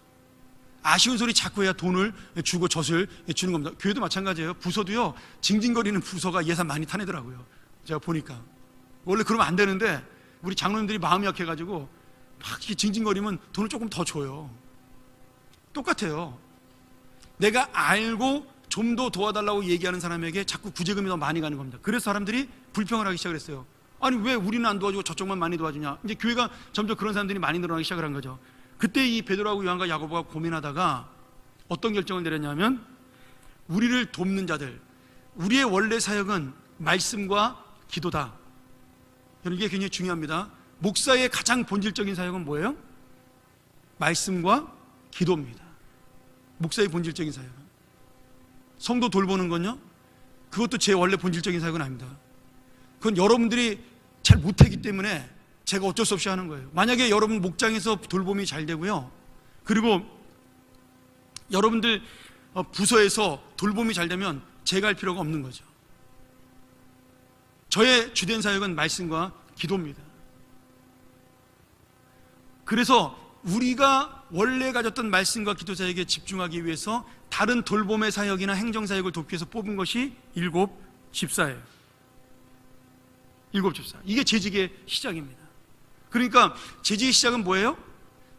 아쉬운 소리 자꾸 해야 돈을 주고 젖을 주는 겁니다. 교회도 마찬가지예요. 부서도요, 징징거리는 부서가 예산 많이 타내더라고요. 제가 보니까 원래 그러면 안 되는데 우리 장로님들이 마음이 약해가지고 막 이렇게 징징거리면 돈을 조금 더 줘요. 똑같아요. 내가 알고 좀 더 도와달라고 얘기하는 사람에게 자꾸 구제금이 더 많이 가는 겁니다. 그래서 사람들이 불평을 하기 시작을 했어요. 아니 왜 우리는 안 도와주고 저쪽만 많이 도와주냐. 이제 교회가 점점 그런 사람들이 많이 늘어나기 시작을 한 거죠. 그때 이 베드로하고 요한과 야고보가 고민하다가 어떤 결정을 내렸냐면, 우리를 돕는 자들, 우리의 원래 사역은 말씀과 기도다. 여러분 이게 굉장히 중요합니다. 목사의 가장 본질적인 사역은 뭐예요? 말씀과 기도입니다. 목사의 본질적인 사역은. 성도 돌보는 건요, 그것도 제 원래 본질적인 사역은 아닙니다. 그건 여러분들이 잘 못하기 때문에 제가 어쩔 수 없이 하는 거예요. 만약에 여러분 목장에서 돌봄이 잘 되고요, 그리고 여러분들 부서에서 돌봄이 잘 되면 제가 할 필요가 없는 거죠. 저의 주된 사역은 말씀과 기도입니다. 그래서 우리가 원래 가졌던 말씀과 기도 사역에 집중하기 위해서 다른 돌봄의 사역이나 행정 사역을 돕기 위해서 뽑은 것이 7 집사예요. 7 집사. 이게 재직의 시작입니다. 그러니까 재직의 시작은 뭐예요?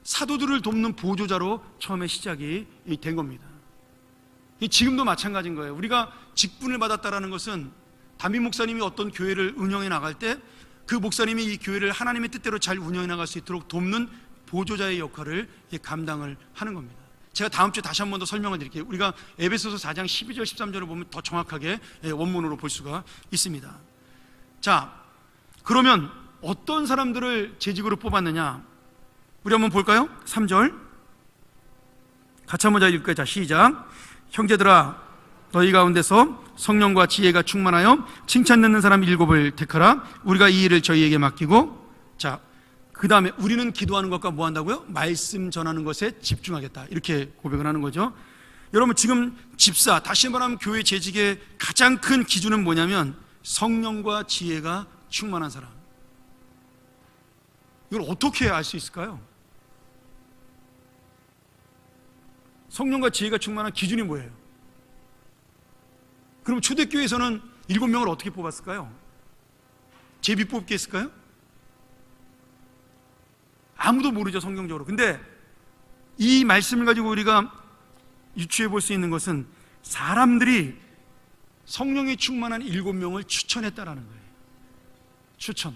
사도들을 돕는 보조자로 처음에 시작이 된 겁니다. 지금도 마찬가지인 거예요. 우리가 직분을 받았다라는 것은 담임 목사님이 어떤 교회를 운영해 나갈 때 그 목사님이 이 교회를 하나님의 뜻대로 잘 운영해 나갈 수 있도록 돕는 보조자의 역할을 감당을 하는 겁니다. 제가 다음 주에 다시 한 번 더 설명을 드릴게요. 우리가 에베소서 4장 12절 13절을 보면 더 정확하게 원문으로 볼 수가 있습니다. 자, 그러면 어떤 사람들을 재직으로 뽑았느냐, 우리 한번 볼까요? 3절 같이 한번 읽을까요? 자, 시작. 형제들아, 너희 가운데서 성령과 지혜가 충만하여 칭찬 듣는 사람 7을 택하라. 우리가 이 일을 저희에게 맡기고, 자, 그 다음에 우리는 기도하는 것과 뭐 한다고요? 말씀 전하는 것에 집중하겠다. 이렇게 고백을 하는 거죠. 여러분 지금 집사, 다시 말하면 교회 재직의 가장 큰 기준은 뭐냐면 성령과 지혜가 충만한 사람. 이걸 어떻게 알 수 있을까요? 성령과 지혜가 충만한 기준이 뭐예요? 그럼 초대교회에서는 7명을 어떻게 뽑았을까요? 제비 뽑기 했을까요? 아무도 모르죠, 성경적으로. 근데 이 말씀을 가지고 우리가 유추해 볼 수 있는 것은 사람들이 성령이 충만한 7명을 추천했다라는 거예요. 추천.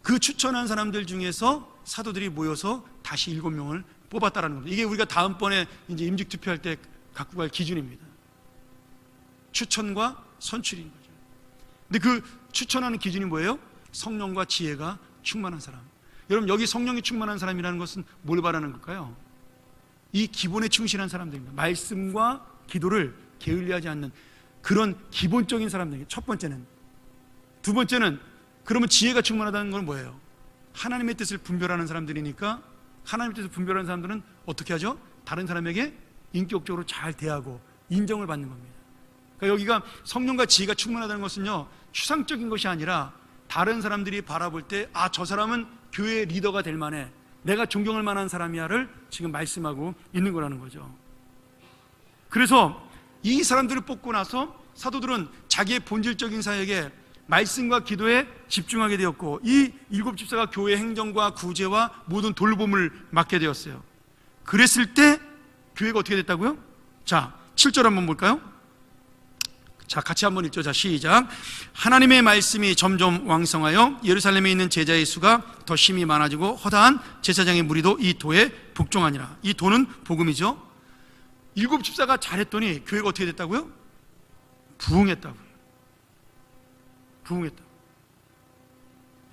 그 추천한 사람들 중에서 사도들이 모여서 다시 7명을 뽑았다라는 겁니다. 이게 우리가 다음번에 이제 임직 투표할 때 갖고 갈 기준입니다. 추천과 선출인 거죠. 근데 그 추천하는 기준이 뭐예요? 성령과 지혜가 충만한 사람. 여러분 여기 성령이 충만한 사람이라는 것은 뭘 말하는 걸까요? 이 기본에 충실한 사람들입니다. 말씀과 기도를 게을리하지 않는 그런 기본적인 사람들입니다. 첫 번째는. 두 번째는, 그러면 지혜가 충만하다는 건 뭐예요? 하나님의 뜻을 분별하는 사람들이니까 하나님의 뜻을 분별하는 사람들은 어떻게 하죠? 다른 사람에게 인격적으로 잘 대하고 인정을 받는 겁니다. 그러니까 여기가 성령과 지혜가 충만하다는 것은요, 추상적인 것이 아니라 다른 사람들이 바라볼 때 아, 저 사람은 교회의 리더가 될 만해, 내가 존경할 만한 사람이야를 지금 말씀하고 있는 거라는 거죠. 그래서 이 사람들을 뽑고 나서 사도들은 자기의 본질적인 사역에 말씀과 기도에 집중하게 되었고, 이 7 집사가 교회 행정과 구제와 모든 돌봄을 맡게 되었어요. 그랬을 때 교회가 어떻게 됐다고요? 자, 7절 한번 볼까요? 자, 같이 한번 읽죠. 자, 시작. 하나님의 말씀이 점점 왕성하여 예루살렘에 있는 제자의 수가 더 심히 많아지고 허다한 제사장의 무리도 이 도에 복종하니라. 이 도는 복음이죠. 7 집사가 잘했더니 교회가 어떻게 됐다고요? 부흥했다고요. 부흥했다.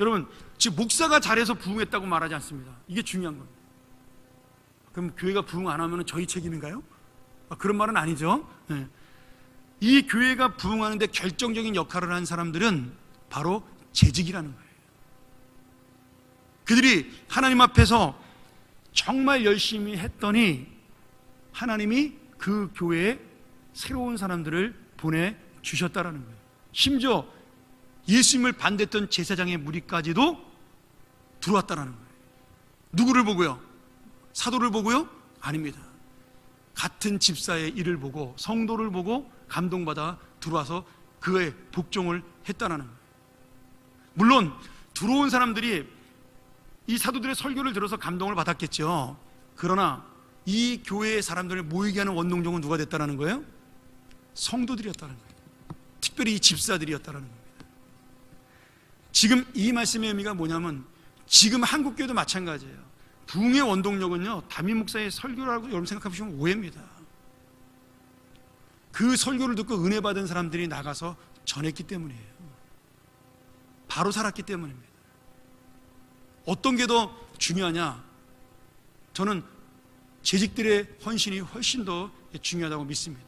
여러분, 지금 목사가 잘해서 부흥했다고 말하지 않습니다. 이게 중요한 겁니다. 그럼 교회가 부흥 안 하면 저희 책임인가요? 그런 말은 아니죠. 네. 이 교회가 부흥하는데 결정적인 역할을 한 사람들은 바로 재직이라는 거예요. 그들이 하나님 앞에서 정말 열심히 했더니 하나님이 그 교회에 새로운 사람들을 보내주셨다라는 거예요. 심지어 예수님을 반대했던 제사장의 무리까지도 들어왔다라는 거예요. 누구를 보고요? 사도를 보고요? 아닙니다. 같은 집사의 일을 보고 성도를 보고 감동받아 들어와서 그의 복종을 했다라는 거예요. 물론 들어온 사람들이 이 사도들의 설교를 들어서 감동을 받았겠죠. 그러나 이 교회의 사람들을 모이게 하는 원동력은 누가 됐다라는 거예요? 성도들이었다는 거예요. 특별히 이 집사들이었다는 겁니다. 지금 이 말씀의 의미가 뭐냐면 지금 한국교회도 마찬가지예요. 부흥의 원동력은요, 담임 목사의 설교라고 여러분 생각하시면 오해입니다. 그 설교를 듣고 은혜 받은 사람들이 나가서 전했기 때문이에요. 바로 살았기 때문입니다. 어떤 게 더 중요하냐? 저는 재직들의 헌신이 훨씬 더 중요하다고 믿습니다.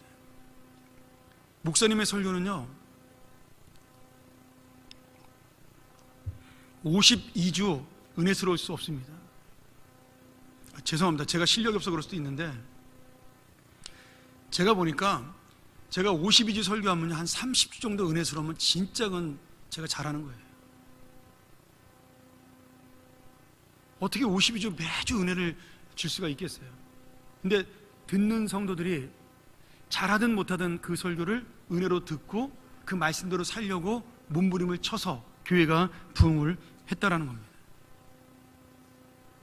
목사님의 설교는요, 52주 은혜스러울 수 없습니다. 죄송합니다. 제가 실력이 없어 그럴 수도 있는데, 제가 보니까 제가 52주 설교하면 한 30주 정도 은혜스러우면 진짜 그건 제가 잘하는 거예요. 어떻게 52주 매주 은혜를 줄 수가 있겠어요? 근데 듣는 성도들이 잘하든 못하든 그 설교를 은혜로 듣고 그 말씀대로 살려고 몸부림을 쳐서 교회가 부흥을 했다라는 겁니다.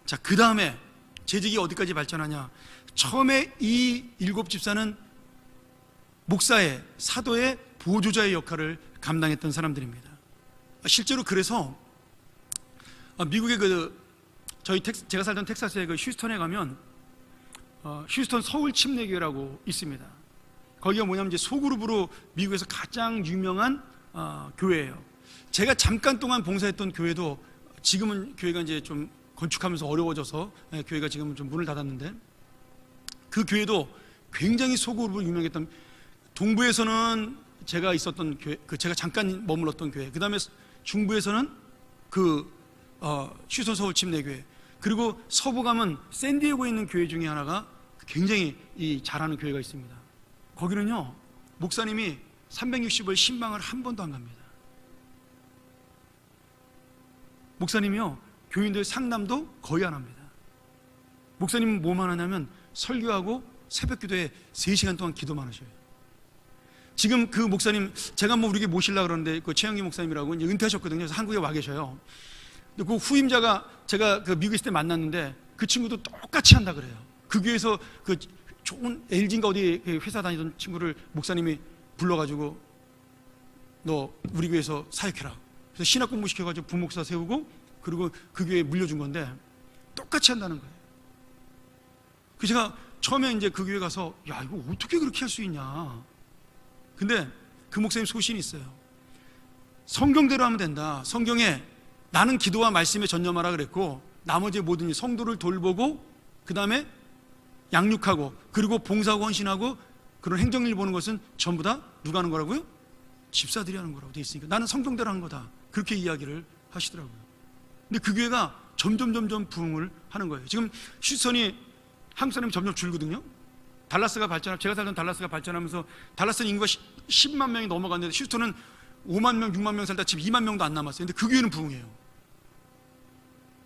자, 그 다음에 재직이 어디까지 발전하냐? 처음에 이 7 집사는 목사의, 사도의 보조자의 역할을 감당했던 사람들입니다. 실제로 그래서 미국의 제가 살던 텍사스의 그 휴스턴에 가면 휴스턴 서울 침례교회라고 있습니다. 거기가 뭐냐면 이제 소그룹으로 미국에서 가장 유명한 교회예요. 제가 잠깐 동안 봉사했던 교회도 지금은 교회가 이제 좀 건축하면서 어려워져서 교회가 지금은 좀 문을 닫았는데, 그 교회도 굉장히 소그룹으로 유명했던, 동부에서는 제가 있었던 교회, 제가 잠깐 머물렀던 교회, 그 다음에 중부에서는 휴스턴 서울 침례교회, 그리고 서부 가면 샌디에고에 있는 교회 중에 하나가 굉장히 잘하는 교회가 있습니다. 거기는요, 목사님이 360일 신방을 한 번도 안 갑니다. 목사님이요, 교인들 상담도 거의 안 합니다. 목사님은 뭐만 하냐면 설교하고 새벽 기도에 3시간 동안 기도만 하셔요. 지금 그 목사님, 제가 뭐 우리 모시려고 그러는데, 그 최영기 목사님이라고 이제 은퇴하셨거든요. 그래서 한국에 와 계셔요. 그 후임자가 제가 그 미국에 있을 때 만났는데, 그 친구도 똑같이 한다 그래요. 그 교회에서 그 좋은 LG인가 어디 회사 다니던 친구를 목사님이 불러가지고 너 우리 교회에서 사역해라. 그래서 신학 공부 시켜가지고 부목사 세우고, 그리고 그 교회에 물려준 건데 똑같이 한다는 거예요. 그래서 제가 처음에 이제 그 교회 가서 야, 이거 어떻게 그렇게 할 수 있냐. 근데 그 목사님 소신이 있어요. 성경대로 하면 된다. 성경에 나는 기도와 말씀에 전념하라 그랬고, 나머지 모든 일, 성도를 돌보고, 그 다음에 양육하고, 그리고 봉사하고 헌신하고 그런 행정일 보는 것은 전부 다 누가 하는 거라고요? 집사들이 하는 거라고 돼 있으니까 나는 성경대로 하는 거다. 그렇게 이야기를 하시더라고요. 근데 그 교회가 점점 부흥을 하는 거예요. 지금 휴스턴이 한국 사람이 점점 줄거든요. 달라스가 발전하면서, 제가 살던 달라스가 발전하면서 달라스는 인구가 10만 명이 넘어갔는데 휴스턴은 5만 명, 6만 명 살다 지금 2만 명도 안 남았어요. 근데 그 교회는 부흥해요.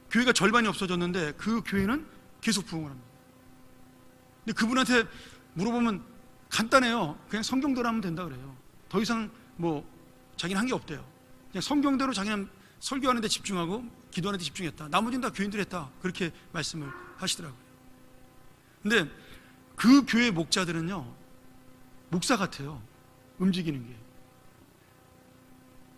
교회가 절반이 없어졌는데 그 교회는 계속 부흥을 합니다. 근데 그분한테 물어보면 간단해요. 그냥 성경대로 하면 된다 그래요. 더 이상 뭐 자기는 한 게 없대요. 그냥 성경대로 자기는 설교하는 데 집중하고 기도하는 데 집중했다. 나머지는 다 교인들 했다. 그렇게 말씀을 하시더라고요. 근데 그 교회 목자들은요, 목사 같아요. 움직이는 게.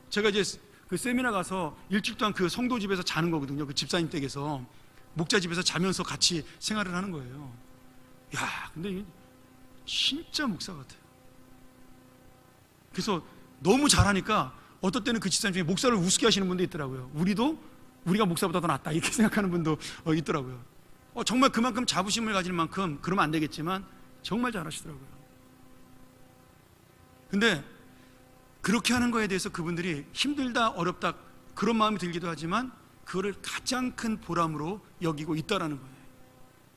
제가 이제 그 세미나 가서 일주일 동안 그 성도 집에서 자는 거거든요. 그 집사님 댁에서 목자 집에서 자면서 같이 생활을 하는 거예요. 야, 근데 이게 진짜 목사 같아요. 그래서 너무 잘하니까 어떨 때는 그 집사님 중에 목사를 우습게 하시는 분도 있더라고요. 우리가 목사보다 더 낫다 이렇게 생각하는 분도 있더라고요. 정말 그만큼 자부심을 가질 만큼, 그러면 안 되겠지만 정말 잘하시더라고요. 근데 그렇게 하는 거에 대해서 그분들이 힘들다, 어렵다 그런 마음이 들기도 하지만 그거를 가장 큰 보람으로 여기고 있다라는 거예요.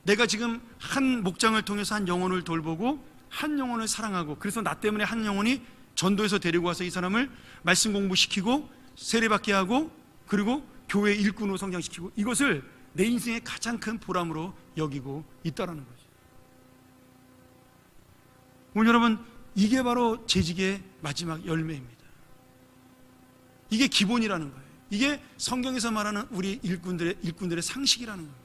내가 지금 한 목장을 통해서 한 영혼을 돌보고 한 영혼을 사랑하고, 그래서 나 때문에 한 영혼이 전도해서 데리고 와서 이 사람을 말씀 공부시키고 세례받게 하고, 그리고 교회 일꾼으로 성장시키고 이것을 내 인생의 가장 큰 보람으로 여기고 있다라는 거죠. 오늘 여러분, 이게 바로 재직의 마지막 열매입니다. 이게 기본이라는 거예요. 이게 성경에서 말하는 우리 일꾼들의 상식이라는 겁니다.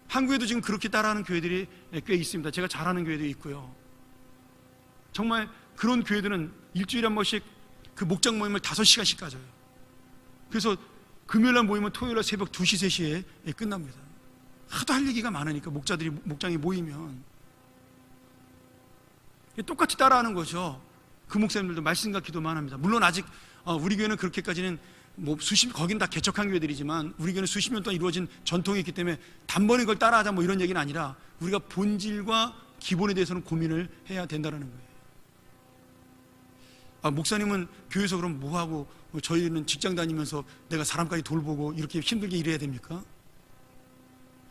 한국에도 지금 그렇게 따라하는 교회들이 꽤 있습니다. 제가 잘하는 교회도 있고요. 정말 그런 교회들은 일주일에 한 번씩 그 목장 모임을 5시간씩 가져요. 그래서 금요일날 모이면 토요일날 새벽 2시, 3시에 끝납니다. 하도 할 얘기가 많으니까 목장에 모이면 똑같이 따라하는 거죠. 그 목사님들도 말씀과 기도만 합니다. 물론 아직 우리 교회는 그렇게까지는 거긴 다 개척한 교회들이지만 우리 교회는 수십 년 동안 이루어진 전통이 있기 때문에 단번에 그걸 따라하자 이런 얘기는 아니라 우리가 본질과 기본에 대해서는 고민을 해야 된다는 거예요. 목사님은 교회에서 그럼 뭐하고 저희는 직장 다니면서 내가 사람까지 돌보고 이렇게 힘들게 일해야 됩니까?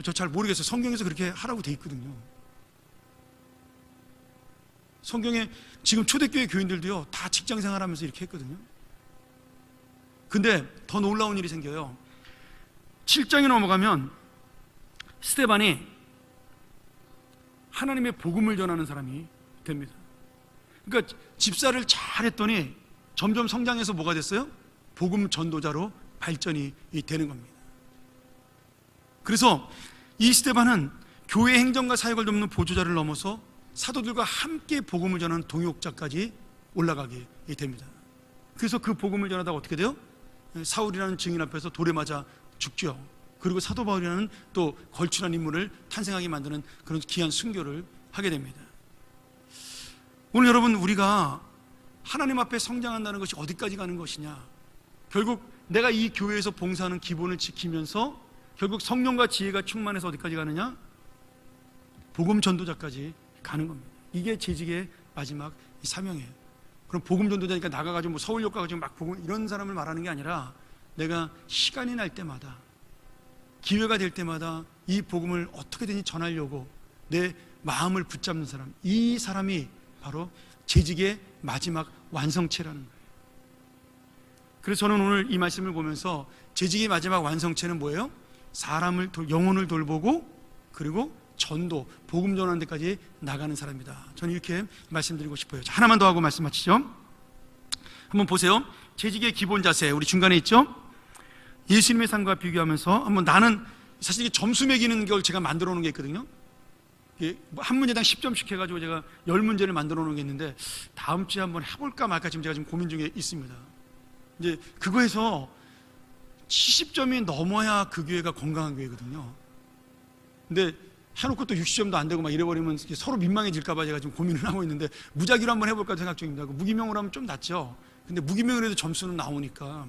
저 잘 모르겠어요. 성경에서 그렇게 하라고 돼 있거든요. 성경에 지금 초대교회 교인들도요 다 직장 생활하면서 이렇게 했거든요. 근데 더 놀라운 일이 생겨요. 7장에 넘어가면 스데반이 하나님의 복음을 전하는 사람이 됩니다. 그러니까 집사를 잘했더니 점점 성장해서 뭐가 됐어요? 복음 전도자로 발전이 되는 겁니다. 그래서 이 스데반은 교회 행정과 사역을 돕는 보조자를 넘어서 사도들과 함께 복음을 전하는 동역자까지 올라가게 됩니다. 그래서 그 복음을 전하다가 어떻게 돼요? 사울이라는 증인 앞에서 돌에 맞아 죽죠. 그리고 사도 바울이라는 또 걸출한 인물을 탄생하게 만드는 그런 귀한 순교를 하게 됩니다. 오늘 여러분, 우리가 하나님 앞에 성장한다는 것이 어디까지 가는 것이냐? 결국 내가 이 교회에서 봉사하는 기본을 지키면서 결국 성령과 지혜가 충만해서 어디까지 가느냐? 복음 전도자까지 가는 겁니다. 이게 재직의 마지막 사명이에요. 그럼 복음 전도자니까 나가가지고 서울역 가가지고 막 복음 이런 사람을 말하는 게 아니라 내가 시간이 날 때마다 기회가 될 때마다 이 복음을 어떻게든지 전하려고 내 마음을 붙잡는 사람, 이 사람이 바로 재직의 마지막 완성체라는 거예요. 그래서 저는 오늘 이 말씀을 보면서 재직의 마지막 완성체는 뭐예요? 영혼을 돌보고 그리고 전도, 복음 전하는 데까지 나가는 사람이다. 저는 이렇게 말씀드리고 싶어요. 하나만 더 하고 말씀 마치죠. 한번 보세요. 재직의 기본 자세, 우리 중간에 있죠? 예수님의 삶과 비교하면서 한번 나는 사실 이게 점수 매기는 걸 제가 만들어 놓은 게 있거든요. 한 문제당 10점씩 해가지고 제가 10문제를 만들어 놓은 게 있는데 다음 주에 한번 해볼까 말까 제가 지금 고민 중에 있습니다. 이제 그거에서 70점이 넘어야 그 교회가 건강한 교회거든요. 근데 해놓고 또 60점도 안 되고 막 이래버리면 서로 민망해질까봐 제가 지금 고민을 하고 있는데 무작위로 한번 해볼까 생각 중입니다. 무기명으로 하면 좀 낫죠. 근데 무기명으로 해도 점수는 나오니까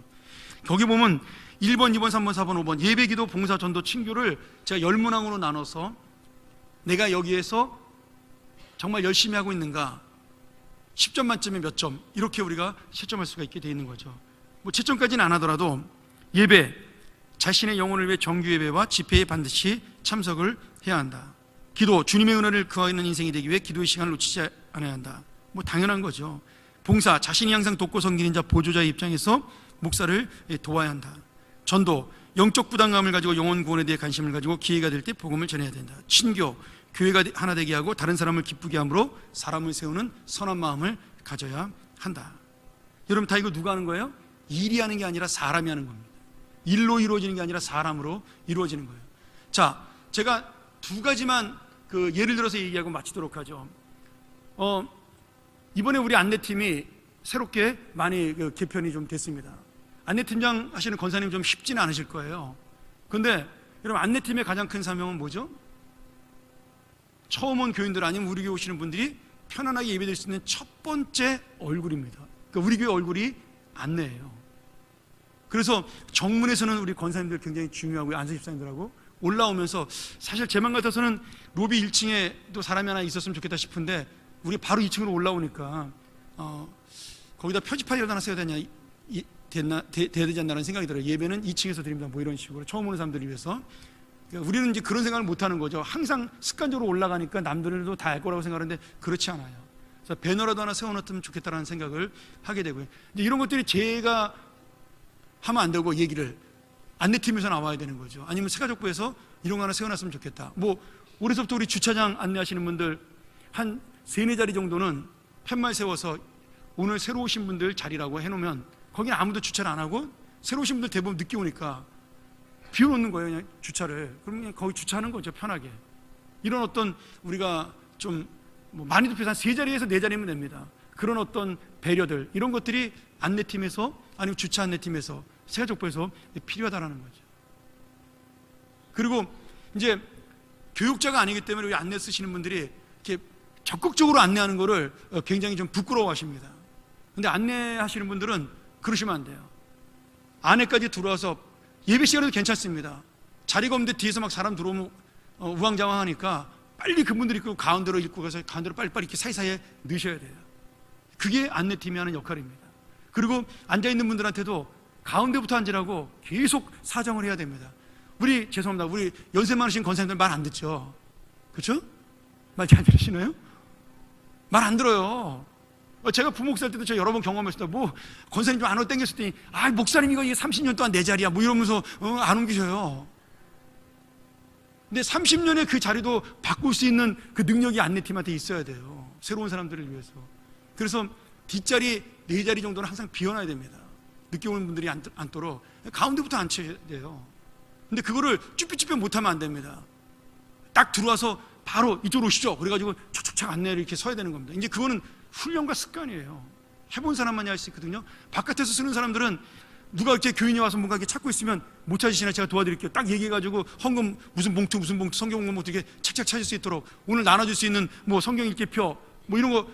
거기 보면 1번, 2번, 3번, 4번, 5번 예배, 기도, 봉사, 전도, 친교를 제가 10문항으로 나눠서 내가 여기에서 정말 열심히 하고 있는가 10점 만점에 몇 점 이렇게 우리가 채점할 수가 있게 되어 있는 거죠. 채점까지는 안 하더라도 예배, 자신의 영혼을 위해 정규 예배와 집회에 반드시 참석을 해야 한다. 기도, 주님의 은혜를 구하는 인생이 되기 위해 기도의 시간을 놓치지 않아야 한다. 당연한 거죠. 봉사, 자신이 항상 돕고 섬기는 자 보조자의 입장에서 목사를 도와야 한다. 전도, 영적 부담감을 가지고 영혼 구원에 대해 관심을 가지고 기회가 될 때 복음을 전해야 된다. 친교, 교회가 하나 되게 하고 다른 사람을 기쁘게 함으로 사람을 세우는 선한 마음을 가져야 한다. 여러분, 다 이거 누가 하는 거예요? 일이 하는 게 아니라 사람이 하는 겁니다. 일로 이루어지는 게 아니라 사람으로 이루어지는 거예요. 자, 제가 두 가지만 예를 들어서 얘기하고 마치도록 하죠. 이번에 우리 안내팀이 새롭게 많이 개편이 좀 됐습니다. 안내팀장 하시는 권사님 좀 쉽지는 않으실 거예요. 그런데 여러분, 안내팀의 가장 큰 사명은 뭐죠? 처음 온 교인들 아니면 우리 교회 오시는 분들이 편안하게 예배드릴 수 있는 첫 번째 얼굴입니다. 그러니까 우리 교회 얼굴이 안내예요. 그래서 정문에서는 우리 권사님들 굉장히 중요하고 안수 집사님들하고 올라오면서 사실 제 맘 같아서는 로비 1층에 또 사람이 하나 있었으면 좋겠다 싶은데 우리 바로 2층으로 올라오니까 거기다 표지판이라도 하나 써야 돼야 되지 않나라는 생각이 들어요. 예배는 2층에서 드립니다. 이런 식으로 처음 오는 사람들을 위해서. 그러니까 우리는 이제 그런 생각을 못 하는 거죠. 항상 습관적으로 올라가니까 남들도 다 알 거라고 생각하는데 그렇지 않아요. 그래서 배너라도 하나 세워놨으면 좋겠다라는 생각을 하게 되고요. 이제 이런 것들이 제가 하면 안 되고 얘기를 안내팀에서 나와야 되는 거죠. 아니면 새가족부에서 이런 거 하나 세워놨으면 좋겠다. 뭐 올해서부터 우리 주차장 안내하시는 분들 한 3-4자리 정도는 팻말 세워서 오늘 새로 오신 분들 자리라고 해놓으면 거기는 아무도 주차를 안 하고 새로 오신 분들 대부분 늦게 오니까 비워놓는 거예요, 그냥 주차를. 그럼 그냥 거기 주차하는 거죠, 편하게. 이런 어떤 우리가 좀 뭐 많이도 비해서 한 3자리에서 4자리면 됩니다. 그런 어떤 배려들, 이런 것들이 안내팀에서 아니면 주차 안내팀에서 새가족부에서 필요하다라는 거죠. 그리고 이제 교육자가 아니기 때문에 우리 안내 쓰시는 분들이 이렇게 적극적으로 안내하는 거를 굉장히 좀 부끄러워하십니다. 근데 안내하시는 분들은 그러시면 안 돼요. 안에까지 들어와서 예배 시간에도 괜찮습니다. 자리가 없는데 뒤에서 막 사람 들어오면 우왕좌왕하니까 빨리 그분들이 그 가운데로 읽고 가서 가운데로 빨리빨리 이렇게 사이사이에 넣으셔야 돼요. 그게 안내팀이 하는 역할입니다. 그리고 앉아있는 분들한테도 가운데부터 앉으라고 계속 사정을 해야 됩니다. 우리 죄송합니다. 우리 연세 많으신 권사님들 말 안 듣죠? 그렇죠? 말 잘 들으시나요? 말 안 들어요. 제가 부목사 할 때도 저 여러 번 경험했습니다. 뭐 권사님 좀 안으로 땡겼을 때니 목사님 이거 30년 동안 내 자리야 뭐 이러면서 안 옮기셔요. 근데 30년의 그 자리도 바꿀 수 있는 그 능력이 안내팀한테 있어야 돼요. 새로운 사람들을 위해서. 그래서 뒷자리 4자리 정도는 항상 비워놔야 됩니다. 늦게 오는 분들이 앉도록 가운데부터 앉혀야 돼요. 근데 그거를 쭈뼛쭈뼛 못하면 안 됩니다. 딱 들어와서 바로 이쪽으로 오시죠. 그래가지고 촉촉착 안내를 이렇게 서야 되는 겁니다. 이제 그거는 훈련과 습관이에요. 해본 사람만이 할 수 있거든요. 바깥에서 쓰는 사람들은 누가 이렇게 교인이 와서 뭔가 이렇게 찾고 있으면 못 찾으시나 제가 도와드릴게요. 딱 얘기해가지고 헌금 무슨 봉투 성경 헌금 어떻게 착착 찾을 수 있도록 오늘 나눠줄 수 있는 뭐 성경 읽기표 뭐 이런 거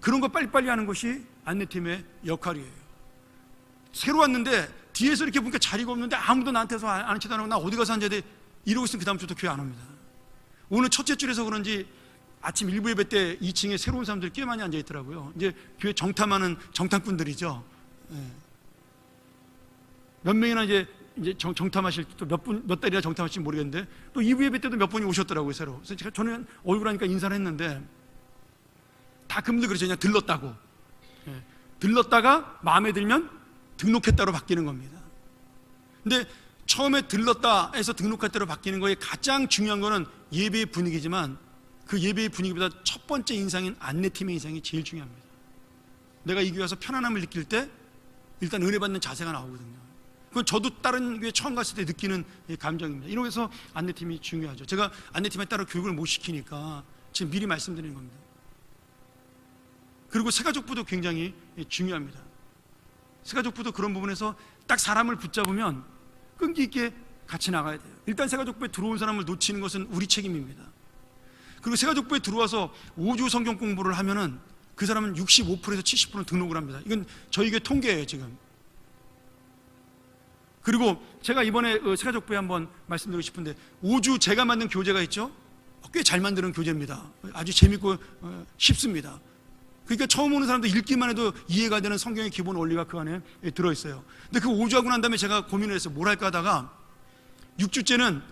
그런 거 빨리빨리 하는 것이 안내팀의 역할이에요. 새로 왔는데 뒤에서 이렇게 보니까 자리가 없는데 아무도 나한테서 안 앉지도 않고 나 어디 가서 앉아야 돼 이러고 있으면 그 다음 주부터 교회 안 옵니다. 오늘 첫째 줄에서 그런지 아침 1부 예배 때 2층에 새로운 사람들이 꽤 많이 앉아 있더라고요. 이제 교회 정탐하는 정탐꾼들이죠. 몇 명이나 이제 정탐하실 또 몇 달이나 정탐하실지 모르겠는데 또 2부 예배 때도 몇 분이 오셨더라고요, 새로. 그래서 저는 얼굴 하니까 인사를 했는데 다 그분들 그러죠. 그냥 들렀다고. 들렀다가 마음에 들면 등록했다로 바뀌는 겁니다. 근데 처음에 들렀다 해서 등록할 때로 바뀌는 거에 가장 중요한 거는 예배의 분위기지만 그 예배의 분위기보다 첫 번째 인상인 안내팀의 인상이 제일 중요합니다. 내가 이 교회 와서 편안함을 느낄 때 일단 은혜 받는 자세가 나오거든요. 그건 저도 다른 교회 처음 갔을 때 느끼는 감정입니다. 이러면서 안내팀이 중요하죠. 제가 안내팀에 따라 교육을 못 시키니까 지금 미리 말씀드리는 겁니다. 그리고 새가족부도 굉장히 중요합니다. 새가족부도 그런 부분에서 딱 사람을 붙잡으면 끈기 있게 같이 나가야 돼요. 일단 새가족부에 들어온 사람을 놓치는 것은 우리 책임입니다. 그리고 새가족부에 들어와서 5주 성경 공부를 하면은 그 사람은 65%에서 70%는 등록을 합니다. 이건 저희 교회 통계예요, 지금. 그리고 제가 이번에 새가족부에 한번 말씀드리고 싶은데 5주 제가 만든 교재가 있죠. 꽤 잘 만드는 교재입니다. 아주 재밌고 쉽습니다. 그러니까 처음 오는 사람도 읽기만 해도 이해가 되는 성경의 기본 원리가 그 안에 들어있어요. 근데 그 5주 하고 난 다음에 제가 고민을 했어요. 뭘 할까 하다가 6주째는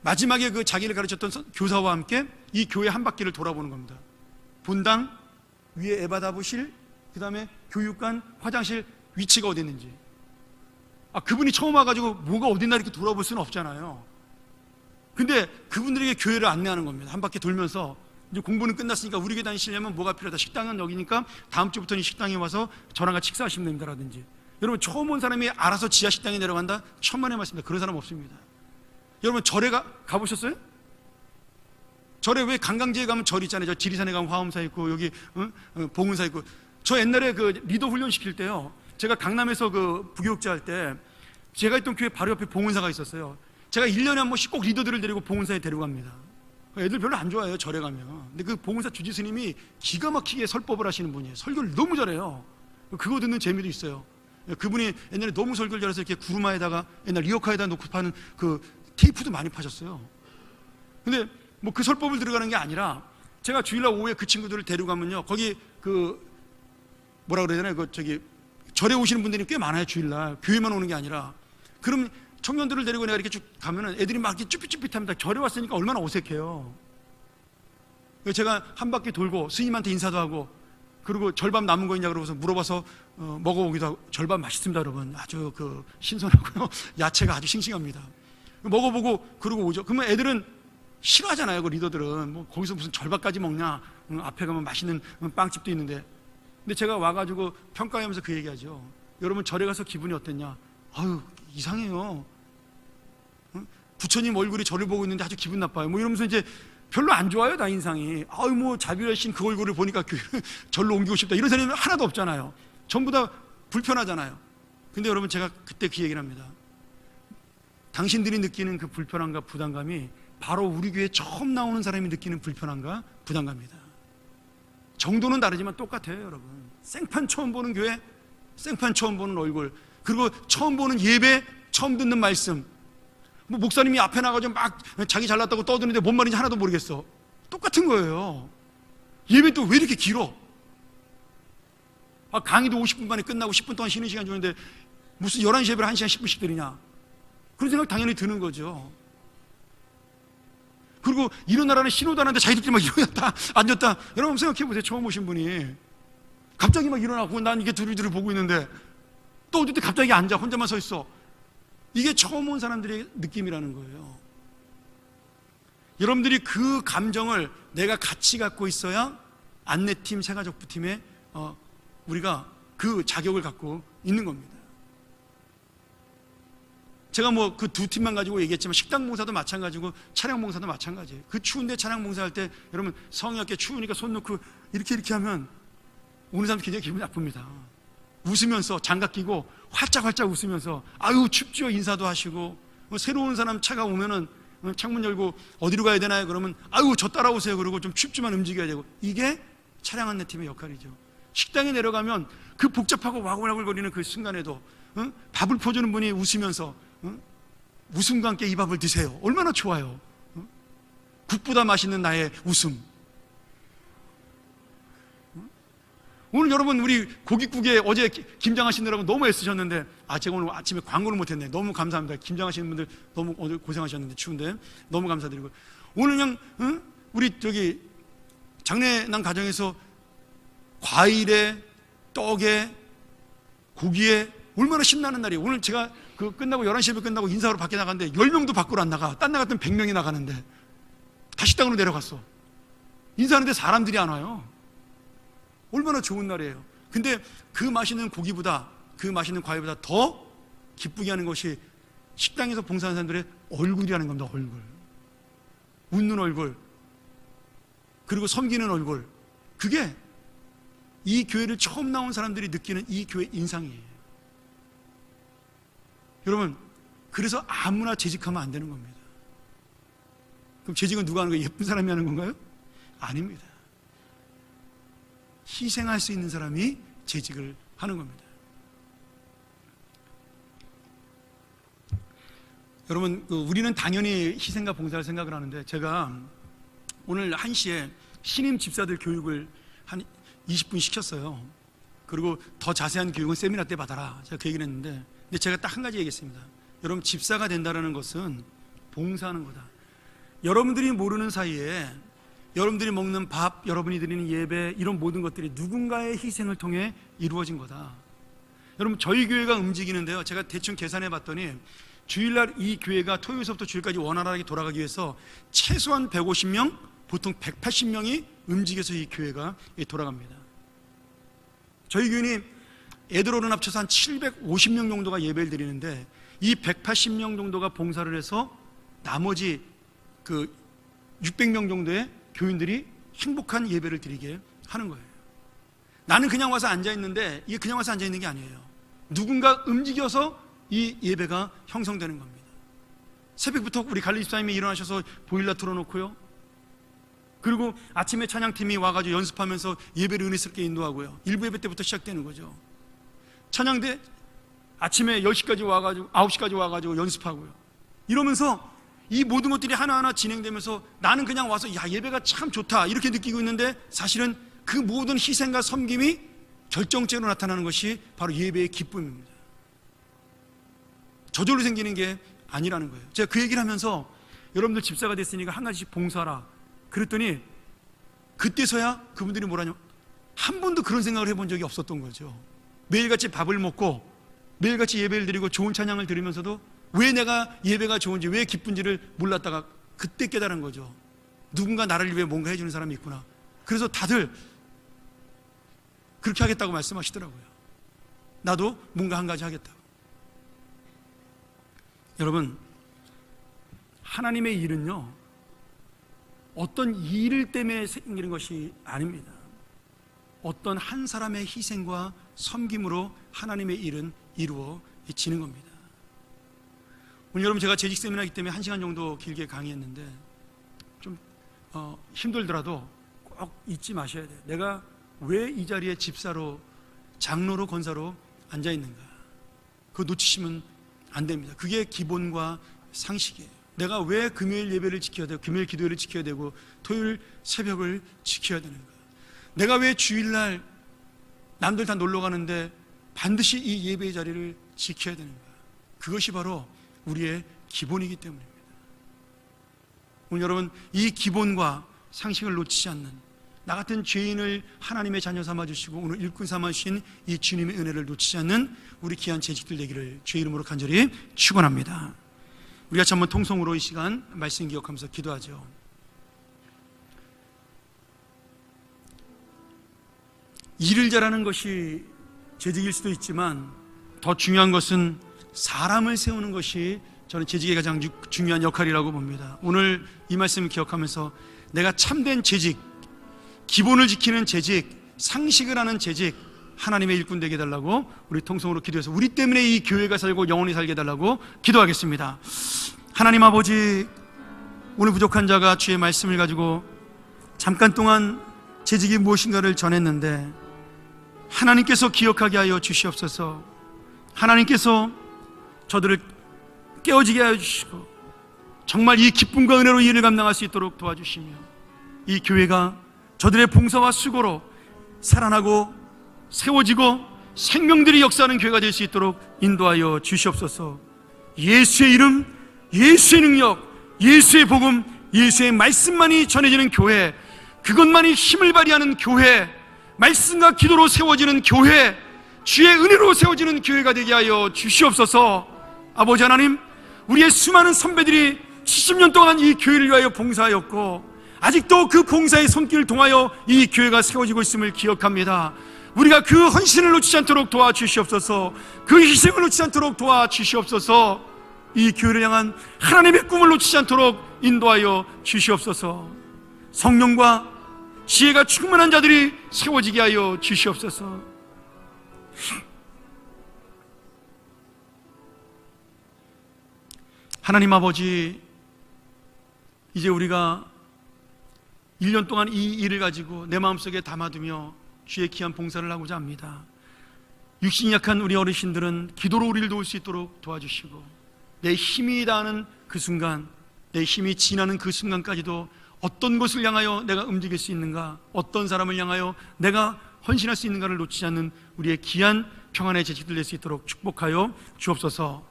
마지막에 그 자기를 가르쳤던 교사와 함께 이 교회 한 바퀴를 돌아보는 겁니다. 본당, 위에 에바다부실, 그 다음에 교육관, 화장실 위치가 어디 있는지. 그분이 처음 와가지고 뭐가 어딨나 이렇게 돌아볼 수는 없잖아요. 근데 그분들에게 교회를 안내하는 겁니다. 한 바퀴 돌면서 이제 공부는 끝났으니까 우리 교회 다니시려면 뭐가 필요하다. 식당은 여기니까 다음 주부터는 식당에 와서 저랑 같이 식사하시면 됩니다라든지. 여러분 처음 온 사람이 알아서 지하 식당에 내려간다? 천만의 말씀입니다. 그런 사람 없습니다. 여러분 절에 가보셨어요? 절에 왜 관광지에 가면 절 있잖아요. 저 지리산에 가면 화엄사 있고 여기 봉은사 있고. 저 옛날에 그 리더 훈련 시킬 때요. 제가 강남에서 그 부교육자 할 때 제가 있던 교회 바로 옆에 봉은사가 있었어요. 제가 1년에 한 번씩 꼭 리더들을 데리고 봉은사에 데려갑니다. 애들 별로 안 좋아해요, 절에 가면. 근데 그 봉은사 주지 스님이 기가 막히게 설법을 하시는 분이에요. 설교를 너무 잘해요. 그거 듣는 재미도 있어요. 그분이 옛날에 너무 설교를 잘해서 이렇게 구루마에다가 옛날 리어카에다 놓고 파는 그 테이프도 많이 파셨어요. 근데 뭐 그 설법을 들어가는 게 아니라 제가 주일날 오후에 그 친구들을 데려가면요. 거기 그 뭐라 그래야 되나 절에 오시는 분들이 꽤 많아요. 주일날 교회만 오는 게 아니라. 그럼 청년들을 데리고 내가 이렇게 쭉 가면은 애들이 막 이렇게 쭈삣쭈삣합니다. 절에 왔으니까 얼마나 어색해요. 제가 한 바퀴 돌고 스님한테 인사도 하고 그리고 절밥 남은 거 있냐 그러고서 물어봐서 먹어보기도 하고. 절밥 맛있습니다, 여러분. 아주 신선하고요. 야채가 아주 싱싱합니다. 먹어보고 그러고 오죠. 그러면 애들은 싫어하잖아요. 그 리더들은 뭐 거기서 무슨 절밥까지 먹냐. 앞에 가면 맛있는 빵집도 있는데. 근데 제가 와가지고 평가하면서 그 얘기하죠. 여러분 절에 가서 기분이 어땠냐? 아유, 이상해요. 부처님 얼굴이 저를 보고 있는데 아주 기분 나빠요. 뭐 이러면서 이제 별로 안 좋아요, 나 인상이. 아유, 뭐 자비하신 그 얼굴을 보니까 절로 옮기고 싶다. 이런 사람이 하나도 없잖아요. 전부 다 불편하잖아요. 근데 여러분, 제가 그때 그 얘기를 합니다. 당신들이 느끼는 그 불편함과 부담감이 바로 우리 교회에 처음 나오는 사람이 느끼는 불편함과 부담감입니다. 정도는 다르지만 똑같아요, 여러분. 생판 처음 보는 교회, 생판 처음 보는 얼굴, 그리고 처음 보는 예배, 처음 듣는 말씀. 뭐 목사님이 앞에 나가서 막 자기 잘났다고 떠드는데 뭔 말인지 하나도 모르겠어. 똑같은 거예요. 예배 또 왜 이렇게 길어? 강의도 50분 만에 끝나고 10분 동안 쉬는 시간 주는데 무슨 11시 예배를 1시간 10분씩 드리냐? 그런 생각 당연히 드는 거죠. 그리고 일어나라는 신호도 안 하는데 자기들끼리 막 일어났다 앉았다. 여러분 생각해 보세요. 처음 오신 분이 갑자기 막 일어나고 난 이게 두리두리 보고 있는데 또 어디 때 갑자기 앉아 혼자만 서 있어. 이게 처음 온 사람들의 느낌이라는 거예요. 여러분들이 그 감정을 내가 같이 갖고 있어야 안내팀, 새가족부팀에 우리가 그 자격을 갖고 있는 겁니다. 제가 뭐 그 두 팀만 가지고 얘기했지만 식당 봉사도 마찬가지고 차량 봉사도 마찬가지예요. 그 추운데 차량 봉사할 때 여러분 성의 없게 추우니까 손 놓고 이렇게 하면 오는 사람 굉장히 기분이 나쁩니다. 웃으면서 장갑 끼고 활짝활짝 웃으면서 아유 춥죠 인사도 하시고, 새로운 사람 차가 오면은 창문 열고 어디로 가야 되나요? 그러면 아유 저 따라오세요. 그러고 좀 춥지만 움직여야 되고. 이게 차량 안내팀의 역할이죠. 식당에 내려가면 그 복잡하고 와글와글거리는 그 순간에도 밥을 퍼주는 분이 웃으면서 웃음과 함께 이 밥을 드세요. 얼마나 좋아요. 국보다 맛있는 나의 웃음. 오늘 여러분 우리 고깃국에 어제 김장하시느라고 너무 애쓰셨는데 제가 오늘 아침에 광고를 못했네. 너무 감사합니다. 김장하시는 분들 너무 오늘 고생하셨는데 추운데 너무 감사드리고, 오늘 그냥 우리 저기 장례난 가정에서 과일에 떡에 고기에 얼마나 신나는 날이에요. 오늘 제가 그 끝나고 11시 예배 끝나고 인사하러 밖에 나갔는데 10명도 밖으로 안 나가. 딴 나갔더니 100명이 나가는데 다 식당으로 내려갔어. 인사하는데 사람들이 안 와요. 얼마나 좋은 날이에요. 근데 그 맛있는 고기보다, 그 맛있는 과일보다 더 기쁘게 하는 것이 식당에서 봉사하는 사람들의 얼굴이라는 겁니다. 얼굴, 웃는 얼굴, 그리고 섬기는 얼굴. 그게 이 교회를 처음 나온 사람들이 느끼는 이 교회 인상이에요. 여러분, 그래서 아무나 재직하면 안 되는 겁니다. 그럼 재직은 누가 하는 거예요? 예쁜 사람이 하는 건가요? 아닙니다. 희생할 수 있는 사람이 재직을 하는 겁니다. 여러분, 우리는 당연히 희생과 봉사를 생각을 하는데, 제가 오늘 1시에 신임 집사들 교육을 한 20분 시켰어요. 그리고 더 자세한 교육은 세미나 때 받아라, 제가 그 얘기를 했는데, 근데 제가 딱 한 가지 얘기했습니다. 여러분, 집사가 된다는 것은 봉사하는 거다. 여러분들이 모르는 사이에 여러분들이 먹는 밥, 여러분이 드리는 예배, 이런 모든 것들이 누군가의 희생을 통해 이루어진 거다. 여러분, 저희 교회가 움직이는데요, 제가 대충 계산해 봤더니 주일날 이 교회가 토요일서부터 주일까지 원활하게 돌아가기 위해서 최소한 150명, 보통 180명이 움직여서 이 교회가 돌아갑니다. 저희 교회는 애들어른 합쳐서 한 750명 정도가 예배를 드리는데, 이 180명 정도가 봉사를 해서 나머지 그 600명 정도의 교인들이 행복한 예배를 드리게 하는 거예요. 나는 그냥 와서 앉아있는데, 이게 그냥 와서 앉아있는 게 아니에요. 누군가 움직여서 이 예배가 형성되는 겁니다. 새벽부터 우리 관리 집사님이 일어나셔서 보일러 틀어놓고요, 그리고 아침에 찬양팀이 와가지고 연습하면서 예배를 은혜스럽게 인도하고요, 일부 예배 때부터 시작되는 거죠. 찬양대 아침에 10시까지 와가지고 9시까지 와가지고 연습하고요, 이러면서 이 모든 것들이 하나하나 진행되면서 나는 그냥 와서 예배가 참 좋다 이렇게 느끼고 있는데, 사실은 그 모든 희생과 섬김이 결정적으로 나타나는 것이 바로 예배의 기쁨입니다. 저절로 생기는 게 아니라는 거예요. 제가 그 얘기를 하면서 여러분들 집사가 됐으니까 한 가지씩 봉사하라 그랬더니, 그때서야 그분들이 뭐라냐, 한 번도 그런 생각을 해본 적이 없었던 거죠. 매일같이 밥을 먹고 매일같이 예배를 드리고 좋은 찬양을 드리면서도 왜 내가 예배가 좋은지, 왜 기쁜지를 몰랐다가 그때 깨달은 거죠. 누군가 나를 위해 뭔가 해주는 사람이 있구나. 그래서 다들 그렇게 하겠다고 말씀하시더라고요. 나도 뭔가 한 가지 하겠다고. 여러분, 하나님의 일은요, 어떤 일 때문에 생기는 것이 아닙니다. 어떤 한 사람의 희생과 섬김으로 하나님의 일은 이루어지는 겁니다. 오늘 여러분, 제가 재직 세미나이기 때문에 1시간 정도 길게 강의했는데 좀 힘들더라도 꼭 잊지 마셔야 돼요. 내가 왜 이 자리에 집사로, 장로로, 권사로 앉아 있는가? 그거 놓치시면 안 됩니다. 그게 기본과 상식이에요. 내가 왜 금요일 예배를 지켜야 되고, 금요일 기도회를 지켜야 되고, 토요일 새벽을 지켜야 되는가? 내가 왜 주일날 남들 다 놀러 가는데 반드시 이 예배의 자리를 지켜야 되는가? 그것이 바로 우리의 기본이기 때문입니다. 오늘 여러분, 이 기본과 상식을 놓치지 않는 나 같은 죄인을 하나님의 자녀 삼아주시고 오늘 일꾼 삼아주신 이 주님의 은혜를 놓치지 않는 우리 귀한 재직들 되기를 주의 이름으로 간절히 축원합니다. 우리 같이 한번 통성으로 이 시간 말씀 기억하면서 기도하죠. 일을 잘하는 것이 재직일 수도 있지만 더 중요한 것은 사람을 세우는 것이 저는 재직의 가장 중요한 역할이라고 봅니다. 오늘 이 말씀을 기억하면서 내가 참된 재직, 기본을 지키는 재직, 상식을 하는 재직, 하나님의 일꾼 되게 해달라고 우리 통성으로 기도해서 우리 때문에 이 교회가 살고 영원히 살게 해달라고 기도하겠습니다. 하나님 아버지, 오늘 부족한 자가 주의 말씀을 가지고 잠깐 동안 재직이 무엇인가를 전했는데 하나님께서 기억하게 하여 주시옵소서. 하나님께서 저들을 깨어지게 하여 주시고 정말 이 기쁨과 은혜로 이 일을 감당할 수 있도록 도와주시며 이 교회가 저들의 봉사와 수고로 살아나고 세워지고 생명들이 역사하는 교회가 될 수 있도록 인도하여 주시옵소서. 예수의 이름, 예수의 능력, 예수의 복음, 예수의 말씀만이 전해지는 교회, 그것만이 힘을 발휘하는 교회, 말씀과 기도로 세워지는 교회, 주의 은혜로 세워지는 교회가 되게 하여 주시옵소서. 아버지 하나님, 우리의 수많은 선배들이 70년 동안 이 교회를 위하여 봉사하였고 아직도 그 봉사의 손길을 통하여 이 교회가 세워지고 있음을 기억합니다. 우리가 그 헌신을 놓치지 않도록 도와주시옵소서. 그 희생을 놓치지 않도록 도와주시옵소서. 이 교회를 향한 하나님의 꿈을 놓치지 않도록 인도하여 주시옵소서. 성령과 지혜가 충만한 자들이 세워지게 하여 주시옵소서. 하나님 아버지, 이제 우리가 1년 동안 이 일을 가지고 내 마음속에 담아두며 주의 귀한 봉사를 하고자 합니다. 육신이 약한 우리 어르신들은 기도로 우리를 도울 수 있도록 도와주시고 내 힘이 다하는 그 순간, 내 힘이 지나는 그 순간까지도 어떤 것을 향하여 내가 움직일 수 있는가, 어떤 사람을 향하여 내가 헌신할 수 있는가를 놓치지 않는 우리의 귀한 평안의 재직들 될 수 있도록 축복하여 주옵소서.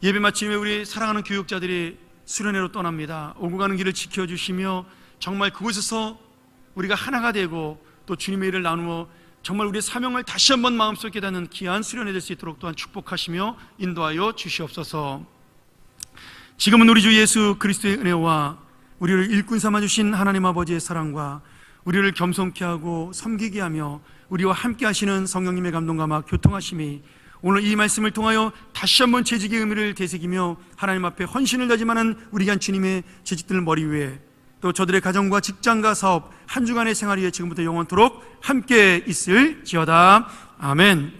예배 마침에 우리 사랑하는 교육자들이 수련회로 떠납니다. 오고 가는 길을 지켜주시며 정말 그곳에서 우리가 하나가 되고 또 주님의 일을 나누어 정말 우리의 사명을 다시 한번 마음속에 깨닫는 귀한 수련회 될 수 있도록 또한 축복하시며 인도하여 주시옵소서. 지금은 우리 주 예수 그리스도의 은혜와 우리를 일꾼 삼아주신 하나님 아버지의 사랑과 우리를 겸손케 하고 섬기게 하며 우리와 함께 하시는 성령님의 감동과 막 교통하심이 오늘 이 말씀을 통하여 다시 한번 재직의 의미를 되새기며 하나님 앞에 헌신을 다짐하는 우리 귀한 주님의 재직들을 머리 위에 또 저들의 가정과 직장과 사업 한 주간의 생활 위에 지금부터 영원토록 함께 있을지어다. 아멘.